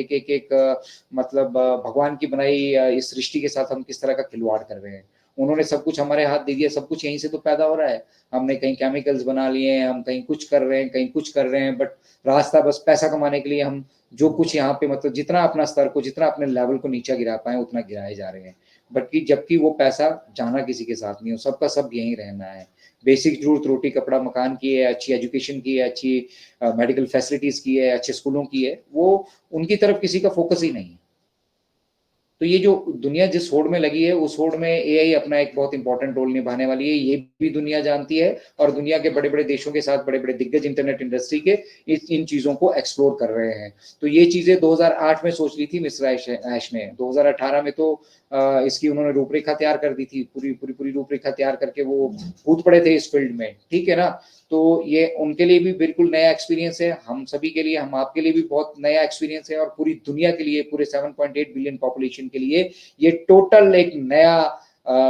मतलब भगवान की बनाई इस सृष्टि के साथ हम किस तरह का खिलवाड़ कर रहे हैं। उन्होंने सब कुछ हमारे हाथ दे दिया, सब कुछ यहीं से तो पैदा हो रहा है। हमने कहीं केमिकल्स बना लिए हैं, हम कहीं कुछ कर रहे हैं, कहीं कुछ कर रहे हैं, बट रास्ता बस पैसा कमाने के लिए हम जो कुछ यहाँ पे मतलब जितना अपना स्तर को, जितना अपने लेवल को नीचा गिरा पाए उतना गिराए जा रहे हैं। बट कि जबकि वो पैसा जाना किसी के साथ नहीं हो, सबका सब यहीं रहना है। बेसिक जरूरत रोटी कपड़ा मकान की है, अच्छी एजुकेशन की है, अच्छी मेडिकल फैसिलिटीज की है, अच्छे स्कूलों की है, वो उनकी तरफ किसी का फोकस ही नहीं है। तो ये जो दुनिया जिस होड़ में लगी है, उस होड़ में एआई अपना एक बहुत इंपॉर्टेंट रोल निभाने वाली है, ये भी दुनिया जानती है। और दुनिया के बड़े बड़े देशों के साथ बड़े बड़े दिग्गज इंटरनेट इंडस्ट्री के इन चीजों को एक्सप्लोर कर रहे हैं। तो ये चीजें 2008 में सोच ली थी मिस्टर ऐश ने। 2018 में तो इसकी उन्होंने रूपरेखा तैयार कर दी थी, पूरी रूपरेखा तैयार करके वो कूद पड़े थे इस फील्ड में, ठीक है ना। तो ये उनके लिए भी बिल्कुल नया एक्सपीरियंस है, हम सभी के लिए, हम आपके लिए भी बहुत नया एक्सपीरियंस है, और पूरी दुनिया के लिए, पूरे 7.8 बिलियन पॉपुलेशन के लिए ये टोटल एक नया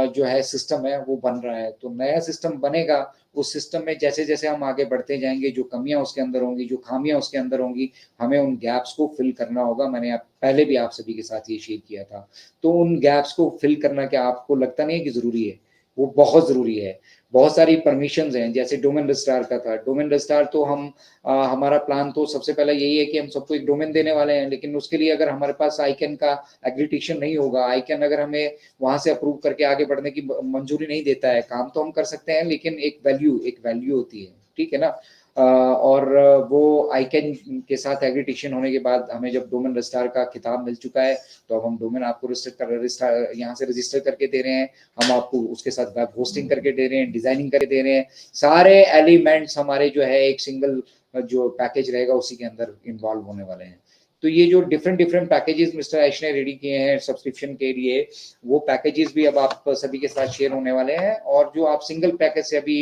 जो है सिस्टम है वो बन रहा है। तो नया सिस्टम बनेगा, उस सिस्टम में जैसे जैसे हम आगे बढ़ते जाएंगे, जो कमियां उसके अंदर होंगी, जो खामियां उसके अंदर होंगी, हमें उन गैप्स को फिल करना होगा। मैंने पहले भी आप सभी के साथ ये शेयर किया था। तो उन गैप्स को फिल करना क्या आपको लगता नहीं है कि जरूरी है वो बहुत जरूरी है। बहुत सारी परमिशंस हैं, जैसे डोमेन रजिस्ट्रार का था। डोमेन रजिस्ट्रार तो हम हमारा प्लान तो सबसे पहले यही है कि हम सबको एक डोमेन देने वाले हैं, लेकिन उसके लिए अगर हमारे पास आईकैन का एग्रीडिक्शन नहीं होगा, आईकैन अगर हमें वहां से अप्रूव करके आगे बढ़ने की मंजूरी नहीं देता है, काम तो हम कर सकते हैं लेकिन एक वैल्यू होती है, ठीक है ना। और वो आईकैन के साथ एग्रीडिक्शन होने के बाद हमें जब डोमेन रजिस्ट्रार का खिताब मिल चुका है, तो अब हम डोमेन आपको रजिस्टर यहाँ से रजिस्टर करके दे रहे हैं, हम आपको उसके साथ वेब होस्टिंग करके दे रहे हैं, डिजाइनिंग करके दे रहे हैं, सारे एलिमेंट्स हमारे जो है एक सिंगल जो पैकेज रहेगा उसी के अंदर इन्वॉल्व होने वाले हैं। तो ये जो different different packages mister Ash ने रेडी किए हैं सब्सक्रिप्शन के लिए, वो पैकेजेस भी अब आप सभी के साथ शेयर होने वाले हैं। और जो आप सिंगल पैकेज से अभी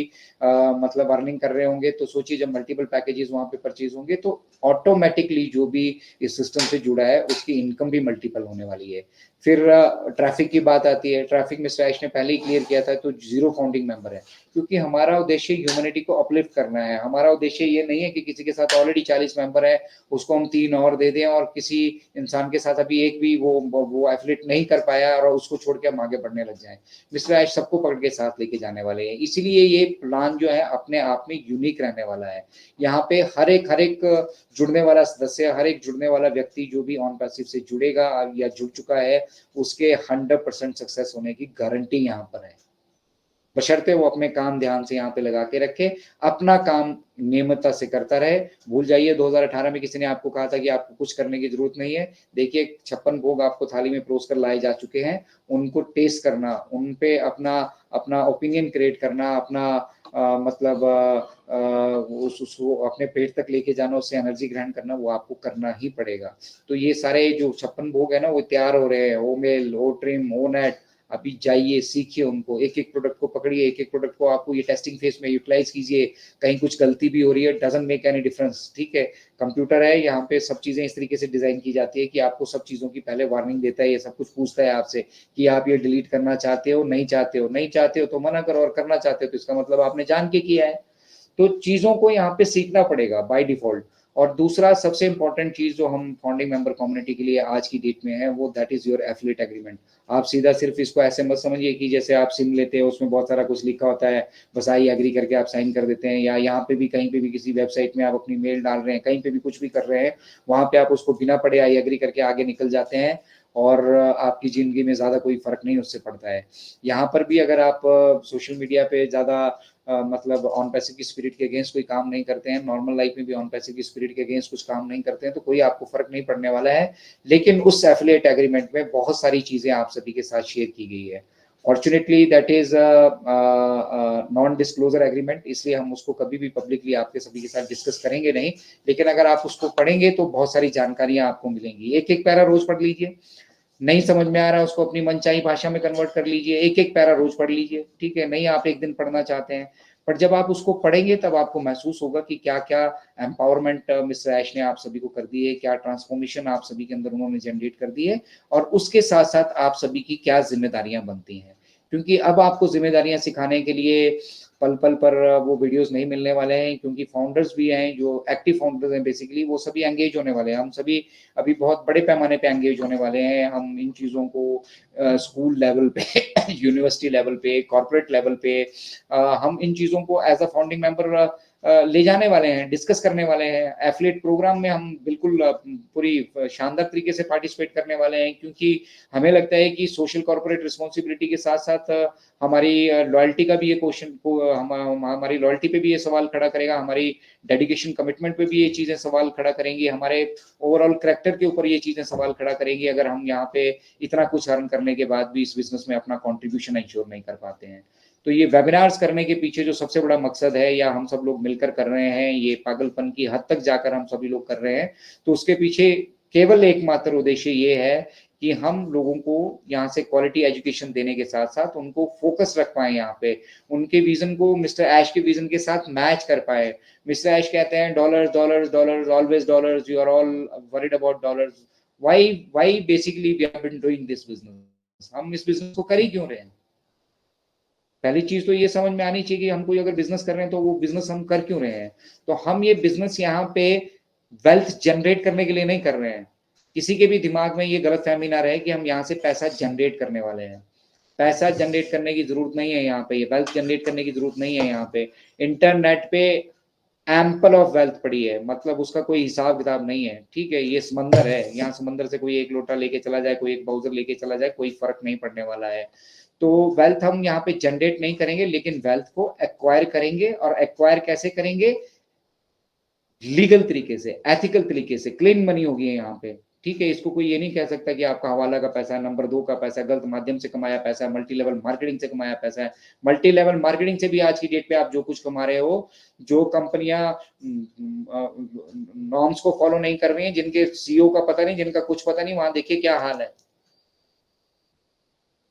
मतलब अर्निंग कर रहे होंगे, तो सोचिए जब मल्टीपल पैकेजेस वहां पे परचेज होंगे तो ऑटोमेटिकली जो भी इस सिस्टम से जुड़ा है उसकी इनकम भी मल्टीपल होने वाली है। फिर ट्रैफिक की बात आती है। ट्रैफिक मिस्टर ऐश ने पहले ही क्लियर किया था, तो जीरो फाउंडिंग मेंबर है, क्योंकि हमारा उद्देश्य ह्यूमैनिटी को अपलिफ्ट करना है। हमारा उद्देश्य ये नहीं है कि किसी के साथ ऑलरेडी 40 मेंबर है उसको हम 3 और दे दें, और किसी इंसान के साथ अभी एक भी वो एफिलिएट नहीं कर पाया और उसको छोड़ के हम आगे बढ़ने लग जाएं। मिस्टर ऐश सबको पकड़ के साथ लेके जाने वाले हैं, इसीलिए ये प्लान जो है अपने आप में यूनिक रहने वाला है। यहाँ पे हर एक जुड़ने वाला सदस्य, हर एक जुड़ने वाला व्यक्ति जो भी ऑन पैसिव से जुड़ेगा या जुड़ चुका है, उसके 100% सक्सेस होने की गारंटी यहाँ पर है, बशर्ते वो अपने काम ध्यान से यहाँ पे लगा के रखे, अपना काम नियमितता से करता रहे। भूल जाइए 2018 में किसी ने आपको कहा था कि आपको कुछ करने की जरूरत नहीं है। देखिए 56 भोग आपको थाली में परोस कर लाए जा चुके हैं, उनको टेस्ट करना, उन पे अपना अपना ओपिनियन क्रिएट करना, अपना मतलब उसको अपने पेट तक लेके जाना, उससे एनर्जी ग्रहण करना, वो आपको करना ही पड़ेगा। तो ये सारे जो 56 भोग है ना, वो तैयार हो रहे हैं, ओमेल, ओट्रिम, ओनेट। अभी जाइए, सीखिए उनको, एक एक प्रोडक्ट को पकड़िए, एक एक प्रोडक्ट को आपको ये टेस्टिंग फेज में यूटिलाइज कीजिए। कहीं कुछ गलती भी हो रही है, डजंट मेक एनी डिफरेंस, ठीक है। कंप्यूटर है, यहाँ पे सब चीजें इस तरीके से डिजाइन की जाती है कि आपको सब चीजों की पहले वार्निंग देता है, ये सब कुछ पूछता है आपसे कि आप ये डिलीट करना चाहते हो, नहीं चाहते हो, नहीं चाहते हो तो मना करो, और करना चाहते हो तो इसका मतलब आपने जान के किया है। तो चीजों को यहाँ पे सीखना पड़ेगा बाय डिफॉल्ट। और दूसरा सबसे इंपॉर्टेंट चीज जो हम फाउंडिंग मेंबर कम्युनिटी के लिए आज की डेट में है, वो that is your affiliate agreement. आप सीधा सिर्फ इसको ऐसे मत समझिए कि जैसे आप सिम लेते हो उसमें बहुत सारा कुछ लिखा होता है, बस आई एग्री करके आप साइन कर देते हैं, या यहाँ पे भी कहीं पे भी किसी वेबसाइट में आप अपनी मेल डाल रहे हैं, कहीं पे भी कुछ भी कर रहे हैं, वहां पे आप उसको बिना पढ़े आई एग्री करके आगे निकल जाते हैं, और आपकी जिंदगी में ज्यादा कोई फर्क नहीं उससे पड़ता है। यहाँ पर भी अगर आप सोशल मीडिया पे ज्यादा मतलब ऑन पैसिव की स्पिरिट के अगेंस्ट कोई काम नहीं करते हैं, नॉर्मल लाइफ में भी ऑन पैसिव की स्पिरिट के अगेंस्ट कुछ काम नहीं करते हैं, तो कोई आपको फर्क नहीं पड़ने वाला है। लेकिन उस एफिलिएट एग्रीमेंट में बहुत सारी चीजें आप सभी के साथ शेयर की गई है। Fortunately that is non disclosure agreement, इसलिए हम उसको कभी भी पब्लिकली आपके सभी के साथ डिस्कस करेंगे नहीं, लेकिन अगर आप उसको पढ़ेंगे तो बहुत सारी जानकारियां आपको मिलेंगी। एक एक पैरा रोज पढ़ लीजिए, नहीं समझ में आ रहा है उसको अपनी मनचाही भाषा में कन्वर्ट कर लीजिए, एक एक पैरा रोज पढ़ लीजिए, ठीक है। नहीं आप एक दिन पढ़ना चाहते हैं, पर जब आप उसको पढ़ेंगे तब आपको महसूस होगा कि क्या क्या एम्पावरमेंट मिस्टर ऐश ने आप सभी को कर दी है, क्या ट्रांसफॉर्मेशन आप सभी के अंदर उन्होंने जनरेट कर दी है, और उसके साथ साथ आप सभी की क्या जिम्मेदारियां बनती हैं। क्योंकि अब आपको जिम्मेदारियां सिखाने के लिए पल पल पर वो वीडियोस नहीं मिलने वाले हैं, क्योंकि फाउंडर्स भी हैं जो एक्टिव फाउंडर्स हैं, बेसिकली वो सभी एंगेज होने वाले हैं। हम सभी अभी बहुत बड़े पैमाने पे एंगेज होने वाले हैं। हम इन चीज़ों को स्कूल लेवल पे यूनिवर्सिटी लेवल पे, कॉर्पोरेट लेवल पे हम इन चीज़ों को एज अ फाउंडिंग मेंबर ले जाने वाले हैं, डिस्कस करने वाले हैं। एफिलिएट प्रोग्राम में हम बिल्कुल पूरी शानदार तरीके से पार्टिसिपेट करने वाले हैं, क्योंकि हमें लगता है कि सोशल कॉर्पोरेट रिस्पॉन्सिबिलिटी के साथ साथ हमारी लॉयल्टी का भी ये क्वेश्चन को हमारी लॉयल्टी पे भी ये सवाल खड़ा करेगा, हमारी डेडिकेशन कमिटमेंट पे भी ये चीजें सवाल खड़ा करेंगी, हमारे ओवरऑल कैरेक्टर के ऊपर ये चीजें सवाल खड़ा करेंगी, अगर हम यहाँ पे इतना कुछ अर्न करने के बाद भी इस बिजनेस में अपना कॉन्ट्रीब्यूशन इंश्योर नहीं कर पाते हैं। तो ये वेबिनार्स करने के पीछे जो सबसे बड़ा मकसद है, या हम सब लोग मिलकर कर रहे हैं, ये पागलपन की हद तक जाकर हम सभी लोग कर रहे हैं, तो उसके पीछे केवल एकमात्र उद्देश्य ये है कि हम लोगों को यहाँ से क्वालिटी एजुकेशन देने के साथ साथ उनको फोकस रख पाए, यहाँ पे उनके विजन को मिस्टर ऐश के विजन के साथ मैच कर पाए। मिस्टर ऐश कहते हैं dollars dollars dollars always dollars, you are all worried about dollars, why basically we have been doing this business, हम इस बिजनेस को कर ही क्यों रहे हैं। पहली चीज तो ये समझ में आनी चाहिए कि हम कोई अगर बिजनेस कर रहे हैं तो वो बिजनेस हम कर क्यों रहे हैं। तो हम ये बिजनेस यहाँ पे वेल्थ जनरेट करने के लिए नहीं कर रहे हैं। किसी के भी दिमाग में ये गलतफहमी ना रहे कि हम यहाँ से पैसा जनरेट करने वाले हैं। पैसा जनरेट करने की जरूरत नहीं है यहाँ पे, ये वेल्थ जनरेट करने की जरूरत नहीं है यहाँ पे। इंटरनेट पे एम्पल ऑफ वेल्थ पड़ी है, मतलब उसका कोई हिसाब किताब नहीं है, ठीक है। ये समंदर है, यहाँ समंदर से कोई एक लोटा लेके चला जाए, कोई एक बाउजर लेके चला जाए, कोई फर्क नहीं पड़ने वाला है। तो वेल्थ हम यहाँ पे जनरेट नहीं करेंगे, लेकिन वेल्थ को एक्वायर करेंगे। और एक्वायर कैसे करेंगे? लीगल तरीके से, एथिकल तरीके से, क्लीन मनी होगी यहाँ पे, ठीक है। इसको कोई ये नहीं कह सकता कि आपका हवाला का पैसा है, नंबर 2 का पैसा है, गलत माध्यम से कमाया पैसा है, मल्टी लेवल मार्केटिंग से कमाया पैसा है। मल्टी लेवल मार्केटिंग से भी आज की डेट पे आप जो कुछ कमा रहे हो, जो कंपनियां नॉर्म्स को फॉलो नहीं कर रही हैं, जिनके सीईओ का पता नहीं, जिनका कुछ पता नहीं, वहां देखिए क्या हाल है।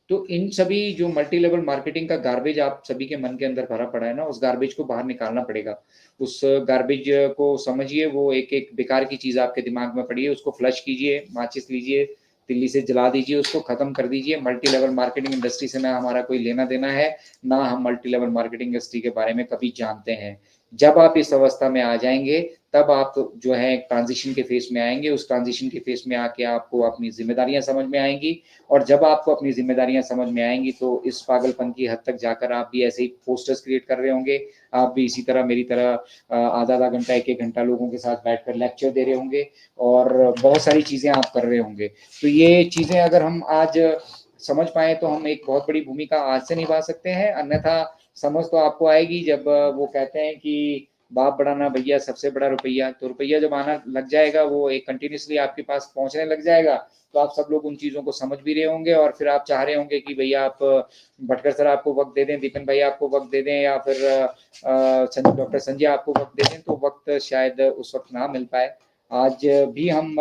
तो इन सभी जो मल्टी लेवल मार्केटिंग का गार्बेज आप सभी के मन के अंदर भरा पड़ा है ना, उस गार्बेज को बाहर निकालना पड़ेगा। उस गार्बेज को समझिए, वो एक एक बेकार की चीज आपके दिमाग में पड़ी है, उसको फ्लश कीजिए, माचिस लीजिए, तिल्ली से जला दीजिए, उसको खत्म कर दीजिए। मल्टी लेवल मार्केटिंग इंडस्ट्री से ना हमारा कोई लेना देना है, ना हम मल्टी लेवल मार्केटिंग इंडस्ट्री के बारे में कभी जानते हैं। जब आप इस अवस्था में आ जाएंगे, तब आप जो है ट्रांजिशन के फेस में आएंगे। उस ट्रांजिशन के फेस में आके आपको अपनी जिम्मेदारियां समझ में आएंगी, और जब आपको अपनी जिम्मेदारियां समझ में आएंगी, तो इस पागलपन की हद तक जाकर आप भी ऐसे ही पोस्टर्स क्रिएट कर रहे होंगे। आप भी इसी तरह मेरी तरह आधा आधा घंटा, एक एक घंटा लोगों के साथ बैठकर लेक्चर दे रहे होंगे, और बहुत सारी चीजें आप कर रहे होंगे। तो ये चीजें अगर हम आज समझ पाए, तो हम एक बहुत बड़ी भूमिका आज से निभा सकते हैं। अन्यथा समझ तो आपको आएगी जब वो कहते हैं कि बाप बड़ा ना भैया, सबसे बड़ा रुपया। तो रुपया जब आना लग जाएगा, वो एक कंटिन्यूसली आपके पास पहुंचने लग जाएगा, तो आप सब लोग उन चीजों को समझ भी रहे होंगे, और फिर आप चाह रहे होंगे कि भैया आप भटकर सर आपको वक्त दे दें, दीपन भाई आपको वक्त दे दें, या फिर डॉक्टर संजय आपको वक्त दे दें। तो वक्त शायद उस वक्त ना मिल पाए। आज भी हम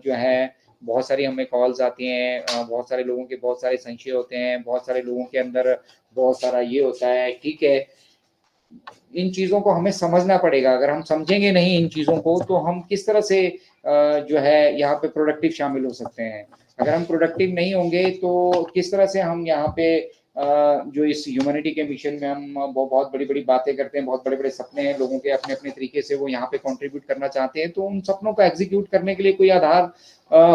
जो है बहुत सारी हमें कॉल्स आती हैं, बहुत सारे लोगों के बहुत सारे संशय होते हैं, बहुत सारे लोगों के अंदर बहुत सारा ये होता है, ठीक है। इन चीजों को हमें समझना पड़ेगा। अगर हम समझेंगे नहीं इन चीजों को, तो हम किस तरह से जो है यहाँ पे प्रोडक्टिव शामिल हो सकते हैं। अगर हम प्रोडक्टिव नहीं होंगे, तो किस तरह से हम यहाँ पे जो इस ह्यूमैनिटी के मिशन में हम बहुत बड़ी बड़ी बातें करते हैं, बहुत बड़े बड़े सपने हैं लोगों के, अपने अपने तरीके से वो यहाँ पे कंट्रीब्यूट करना चाहते हैं। तो उन सपनों को एग्जीक्यूट करने के लिए कोई आधार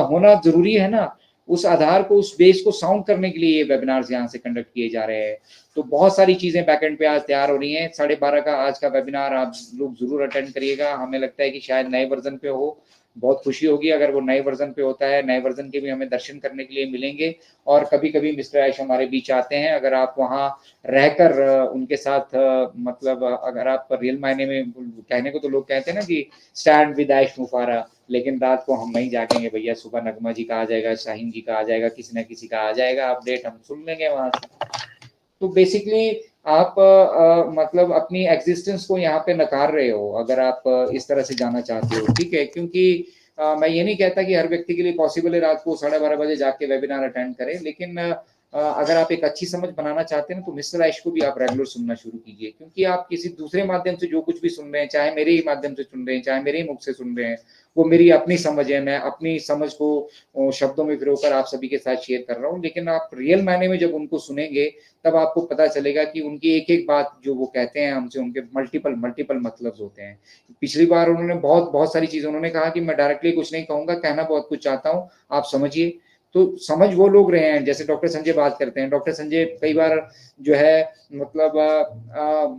होना जरूरी है ना। उस आधार को, उस बेस को साउंड करने के लिए ये वेबिनार्स यहाँ से कंडक्ट किए जा रहे हैं। तो बहुत सारी चीजें बैकएंड पे आज तैयार हो रही हैं। 12:30 का आज का वेबिनार आप लोग जरूर अटेंड करिएगा। हमें लगता है कि शायद नए वर्जन पे हो, बहुत खुशी होगी अगर वो नए वर्जन पे होता है। नए वर्जन के भी हमें दर्शन करने के लिए मिलेंगे, और कभी कभी मिस्टर ऐश हमारे बीच आते हैं। अगर आप वहाँ रहकर उनके साथ मतलब अगर आप रियल मायने में, कहने को तो लोग कहते हैं ना कि स्टैंड विद ऐश मुफारा, लेकिन रात को हम नहीं जागेंगे भैया। सुबह नगमा जी का आ जाएगा, शाहीन जी का आ जाएगा, किसी ना किसी का आ जाएगा अपडेट, हम सुन लेंगे वहां से। तो बेसिकली आप मतलब अपनी एग्जिस्टेंस को यहाँ पे नकार रहे हो, अगर आप इस तरह से जाना चाहते हो, ठीक है। क्योंकि मैं ये नहीं कहता कि हर व्यक्ति के लिए पॉसिबल है रात को 12:30 बजे जाके वेबिनार अटेंड करें, लेकिन अगर आप एक अच्छी समझ बनाना चाहते हैं तो मिस्टर ऐश को भी आप रेगुलर सुनना शुरू कीजिए। क्योंकि आप किसी दूसरे माध्यम से जो कुछ भी सुन रहे हैं, चाहे मेरे ही माध्यम से सुन रहे हैं, चाहे मेरे ही मुख से सुन रहे हैं, वो मेरी अपनी समझ है। मैं अपनी समझ को शब्दों में पिरोकर आप सभी के साथ शेयर कर रहा हूँ। लेकिन आप रियल मायने में जब उनको सुनेंगे, तब आपको पता चलेगा कि उनकी एक एक बात जो वो कहते हैं हमसे, उनके मल्टीपल मल्टीपल मतलब होते हैं। पिछली बार उन्होंने बहुत बहुत सारी चीजें उन्होंने कहा कि मैं डायरेक्टली कुछ नहीं कहूंगा, कहना बहुत कुछ चाहता हूँ, आप समझिए। तो समझ वो लोग रहे हैं, जैसे डॉक्टर संजय बात करते हैं। डॉक्टर संजय कई बार जो है मतलब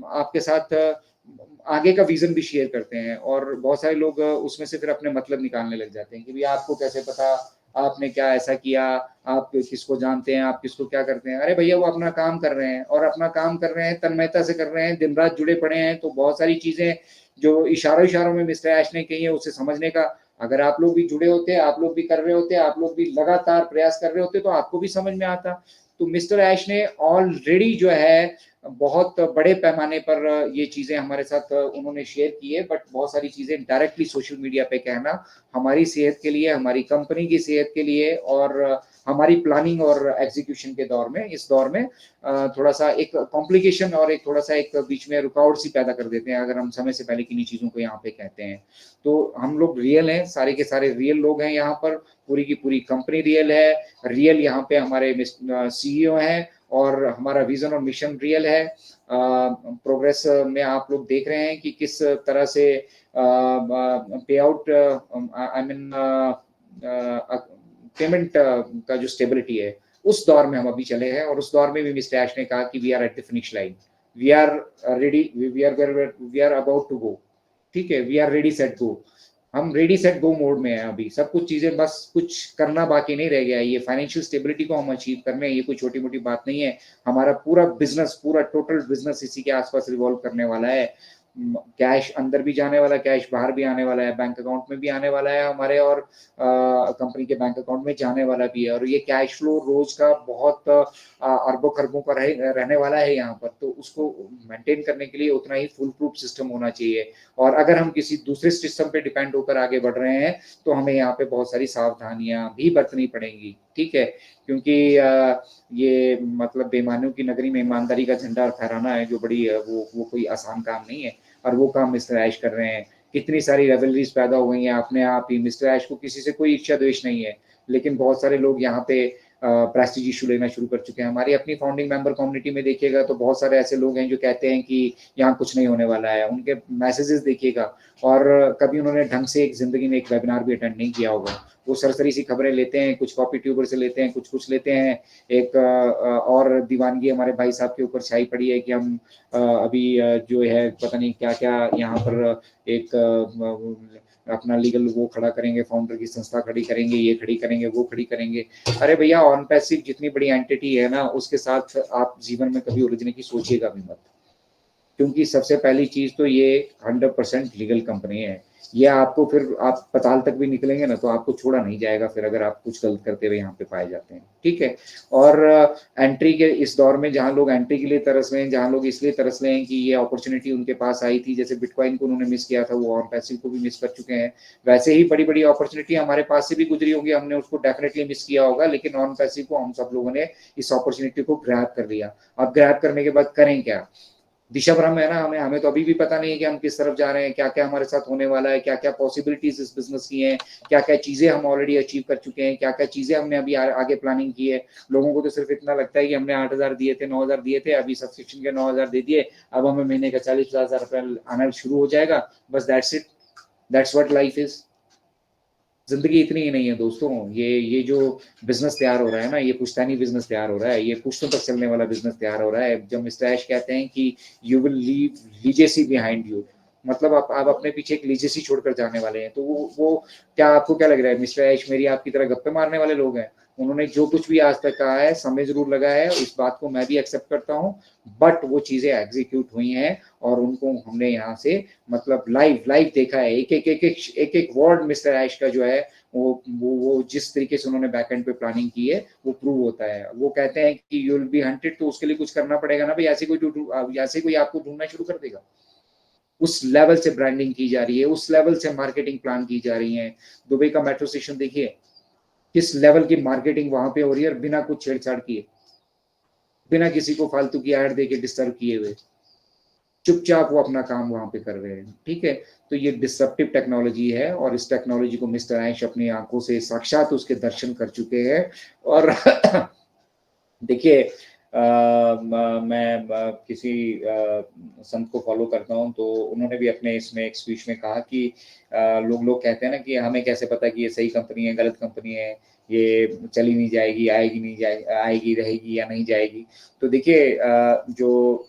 आपके साथ आगे का विजन भी शेयर करते हैं, और बहुत सारे लोग उसमें से फिर अपने मतलब निकालने लग जाते हैं कि भैया आपको कैसे पता, आपने क्या ऐसा किया, आप किसको जानते हैं, आप किसको क्या करते हैं। अरे भैया वो अपना काम कर रहे हैं, और अपना काम कर रहे हैं, तन्मयता से कर रहे हैं, दिन रात जुड़े पड़े हैं। तो बहुत सारी चीजें जो इशारों इशारों में मिस्टर ऐश ने कही है, उसे समझने का अगर आप लोग भी जुड़े होते, आप लोग भी कर रहे होते, आप लोग भी लगातार प्रयास कर रहे होते, तो आपको भी समझ में आता। तो मिस्टर ऐश ने ऑलरेडी जो है बहुत बड़े पैमाने पर ये चीजें हमारे साथ उन्होंने शेयर की है। बट बहुत सारी चीजें डायरेक्टली सोशल मीडिया पे कहना हमारी सेहत के लिए, हमारी कंपनी की सेहत के लिए, और हमारी प्लानिंग और एग्जीक्यूशन के दौर में, इस दौर में थोड़ा सा एक कॉम्प्लिकेशन और एक थोड़ा सा एक बीच में रुकावट सी पैदा कर देते हैं, अगर हम समय से पहले किन्हीं चीजों को यहाँ पे कहते हैं। तो हम लोग रियल हैं, सारे के सारे रियल लोग हैं यहाँ पर, पूरी की पूरी कंपनी रियल है। रियल यहाँ पे हमारे सीईओ हैं, और हमारा विजन और मिशन रियल है। प्रोग्रेस में आप लोग देख रहे हैं कि किस तरह से पे आउट, आई मीन पेमेंट का जो स्टेबिलिटी है उस दौर में हम अभी चले हैं और उस दौर में भी मिस्टर ऐश ने कहा कि we are at the finish line, we are ready, we are about to go, ठीक है, we are ready set go. हम रेडी सेट गो मोड में हैं अभी, सब कुछ चीजें, बस कुछ करना बाकी नहीं रह गया है। ये फाइनेंशियल स्टेबिलिटी को हम अचीव करने हैं, ये कोई छोटी मोटी बात नहीं है। हमारा पूरा बिजनेस, पूरा टोटल बिजनेस इसी के आसपास रिवॉल्व करने वाला है। कैश अंदर भी जाने वाला, कैश बाहर भी आने वाला है, बैंक अकाउंट में भी आने वाला है हमारे, और कंपनी के बैंक अकाउंट में जाने वाला भी है। और ये कैश फ्लो रोज का बहुत अरबों खरबों का रहने वाला है यहाँ पर, तो उसको मेंटेन करने के लिए उतना ही फुल प्रूफ सिस्टम होना चाहिए। और अगर हम किसी दूसरे सिस्टम पे डिपेंड होकर आगे बढ़ रहे हैं तो हमें यहाँ पे बहुत सारी सावधानियां भी बरतनी पड़ेंगी, ठीक है, क्योंकि ये मतलब बेईमानियों की नगरी में ईमानदारी का झंडा फहराना है जो बड़ी वो कोई आसान काम नहीं है, और वो काम मिस्टर ऐश कर रहे हैं। कितनी सारी रेवलरीज पैदा हो गई हैं अपने आप ही। मिस्टर ऐश को किसी से कोई इच्छा द्वेष नहीं है, लेकिन बहुत सारे लोग यहाँ पे प्रेस्टीज इशू लेना शुरू कर चुके हैं। हमारी अपनी फाउंडिंग मेंबर कम्युनिटी में देखिएगा तो बहुत सारे ऐसे लोग हैं जो कहते हैं कि यहाँ कुछ नहीं होने वाला है। उनके मैसेजेस देखिएगा, और कभी उन्होंने ढंग से एक जिंदगी में एक वेबिनार भी अटेंड नहीं किया होगा। वो सरसरी सी खबरें लेते हैं, कुछ कॉपी ट्यूबर से लेते हैं, कुछ लेते हैं। एक और दीवानगी हमारे भाई साहब के ऊपर छाई पड़ी है कि हम अभी जो है पता नहीं क्या क्या यहाँ पर एक अपना लीगल वो खड़ा करेंगे, फाउंडर की संस्था खड़ी करेंगे, ये खड़ी करेंगे, वो खड़ी करेंगे। अरे भैया, ऑन पैसिव जितनी बड़ी एंटिटी है ना, उसके साथ आप जीवन में कभी उलझने की सोचिएगा भी मत, क्योंकि सबसे पहली चीज तो ये 100% लीगल कंपनी है। ये आपको फिर आप पताल तक भी निकलेंगे ना तो आपको छोड़ा नहीं जाएगा फिर, अगर आप कुछ गलत करते हुए यहाँ पे पाए जाते हैं, ठीक है। और एंट्री के इस दौर में जहाँ लोग एंट्री के लिए तरस रहे हैं, जहाँ लोग इसलिए तरस रहे हैं कि ये अपॉर्चुनिटी उनके पास आई थी, जैसे बिटकॉइन को उन्होंने मिस किया था, वो ऑन पैसिव को भी मिस कर चुके हैं। वैसे ही बड़ी बड़ी अपॉर्चुनिटी हमारे पास से भी गुजरी होंगी, हमने उसको डेफिनेटली मिस किया होगा, लेकिन ऑन पैसिव को हम सब लोगों ने इस अपॉर्चुनिटी को ग्रैब कर लिया। अब ग्रैब करने के बाद करें क्या? दिशा भ्रम है ना हमें तो अभी भी पता नहीं है कि हम किस तरफ जा रहे हैं, क्या क्या हमारे साथ होने वाला है, क्या क्या पॉसिबिलिटीज इस बिजनेस की हैं, क्या क्या चीजें हम ऑलरेडी अचीव कर चुके हैं, क्या क्या चीजें हमने अभी आगे प्लानिंग की है। लोगों को तो सिर्फ इतना लगता है कि हमने 8,000 दिए थे, 9,000 दिए थे, अभी सब्सक्रिप्शन के 9,000 दे दिए, अब हमें महीने का 40,000 रुपया आना शुरू हो जाएगा, बस that's it, that's what life is. जिंदगी इतनी ही नहीं है दोस्तों। ये जो बिजनेस तैयार हो रहा है ना, ये पुश्तैनी बिजनेस तैयार हो रहा है, ये पुश्तों तक चलने वाला बिजनेस तैयार हो रहा है। जब मिस्टर ऐश कहते हैं कि you will leave legacy behind you, मतलब आप अपने पीछे एक लीजेसी छोड़कर जाने वाले हैं। तो वो क्या आपको क्या लग रहा है, मिस्टर ऐश मेरी आपकी तरह गप्पे मारने वाले लोग हैं? उन्होंने जो कुछ भी आज तक कहा है समय जरूर लगा है, इस बात को मैं भी एक्सेप्ट करता हूँ, बट वो चीजें एग्जीक्यूट हुई हैं और उनको हमने यहाँ से मतलब लाइव देखा है। एक वर्ड मिस्टर ऐश का जो है वो जिस तरीके से उन्होंने बैक एंड पे प्लानिंग की है वो प्रूव होता है। वो कहते हैं कि यू विल बी हंटेड, तो उसके लिए कुछ करना पड़ेगा ना भाई, ऐसे कोई आपको ढूंढना शुरू कर देगा। उस लेवल से ब्रांडिंग की जा रही है, उस लेवल से मार्केटिंग प्लान की जा रही है। दुबई का मेट्रो स्टेशन देखिए, किस लेवल की मार्केटिंग वहां पे हो रही है, बिना कुछ छेड़छाड़ किए, बिना किसी को फालतू की ऐड देके डिस्टर्ब किए हुए, चुपचाप वो अपना काम वहां पे कर रहे हैं, ठीक है। तो ये डिसरप्टिव टेक्नोलॉजी है और इस टेक्नोलॉजी को मिस्टर ऐश अपनी आंखों से साक्षात उसके दर्शन कर चुके हैं। और देखिए, मैं किसी संत को फॉलो करता हूँ, तो उन्होंने भी अपने इसमें एक स्पीच में कहा कि लोग कहते हैं ना कि हमें कैसे पता कि ये सही कंपनी है, गलत कंपनी है, ये चली नहीं जाएगी, आएगी नहीं जाएगी, आएगी रहेगी या नहीं जाएगी। तो देखिए, जो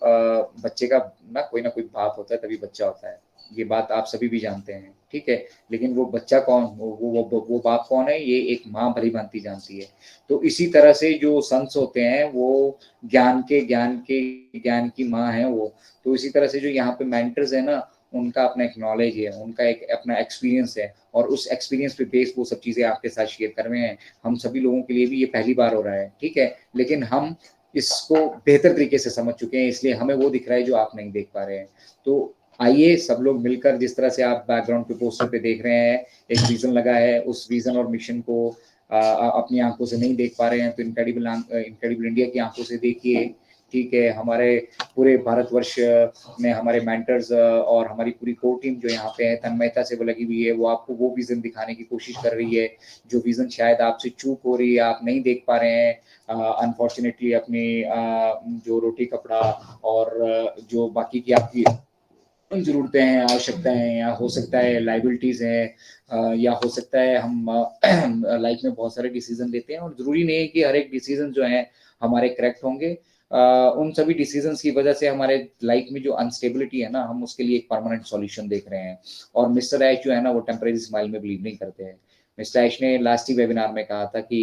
बच्चे का ना कोई बाप होता है तभी बच्चा होता है, ये बात आप सभी भी जानते हैं, ठीक है। लेकिन वो बच्चा कौन, वो बाप कौन है, ये एक माँ भली भांति जानती है। तो इसी तरह से जो संत होते हैं वो ज्ञान की माँ है वो। तो इसी तरह से जो यहाँ पे मेंटर्स है ना, उनका अपना एक नॉलेज है, उनका एक अपना एक्सपीरियंस है, और उस एक्सपीरियंस पे बेस वो सब चीजें आपके साथ शेयर कर रहे हैं। हम सभी लोगों के लिए भी ये पहली बार हो रहा है, ठीक है, लेकिन हम इसको बेहतर तरीके से समझ चुके हैं, इसलिए हमें वो दिख रहा है जो आप नहीं देख पा रहे हैं। तो आइए सब लोग मिलकर, जिस तरह से आप बैकग्राउंड पे पोस्टर पे देख रहे हैं, एक विजन लगा है, उस विजन और मिशन को अपनी आंखों से नहीं देख पा रहे हैं तो इनक्रेडिबल इंडिया की आंखों से देखिए, ठीक है। हमारे पूरे भारतवर्ष में हमारे मेंटर्स और हमारी पूरी कोर टीम जो यहाँ पे है, तन्मयता से वो लगी हुई है, वो आपको वो विजन दिखाने की कोशिश कर रही है जो विजन शायद आपसे चूक हो रही है, आप नहीं देख पा रहे हैं। अनफॉर्चुनेटली अपनी जो रोटी कपड़ा और जो बाकी की आपकी ज़रूरतें हैं, आवश्यकताएं हैं, या हो सकता है लाइबिलिटीज हैं, या हो सकता है हम लाइफ में बहुत सारे डिसीजन लेते हैं और ज़रूरी नहीं है कि हर एक डिसीजन जो है हमारे करेक्ट होंगे। उन सभी डिसीजंस की वजह से हमारे लाइफ में जो अनस्टेबिलिटी है ना, हम उसके लिए एक परमानेंट सॉल्यूशन देख रहे हैं। और मिस्टर ऐश जो है ना, वो टेम्परेरी स्माइल में बिलीव नहीं करते हैं। मिस्टर ऐश ने लास्ट ही वेबिनार में कहा था कि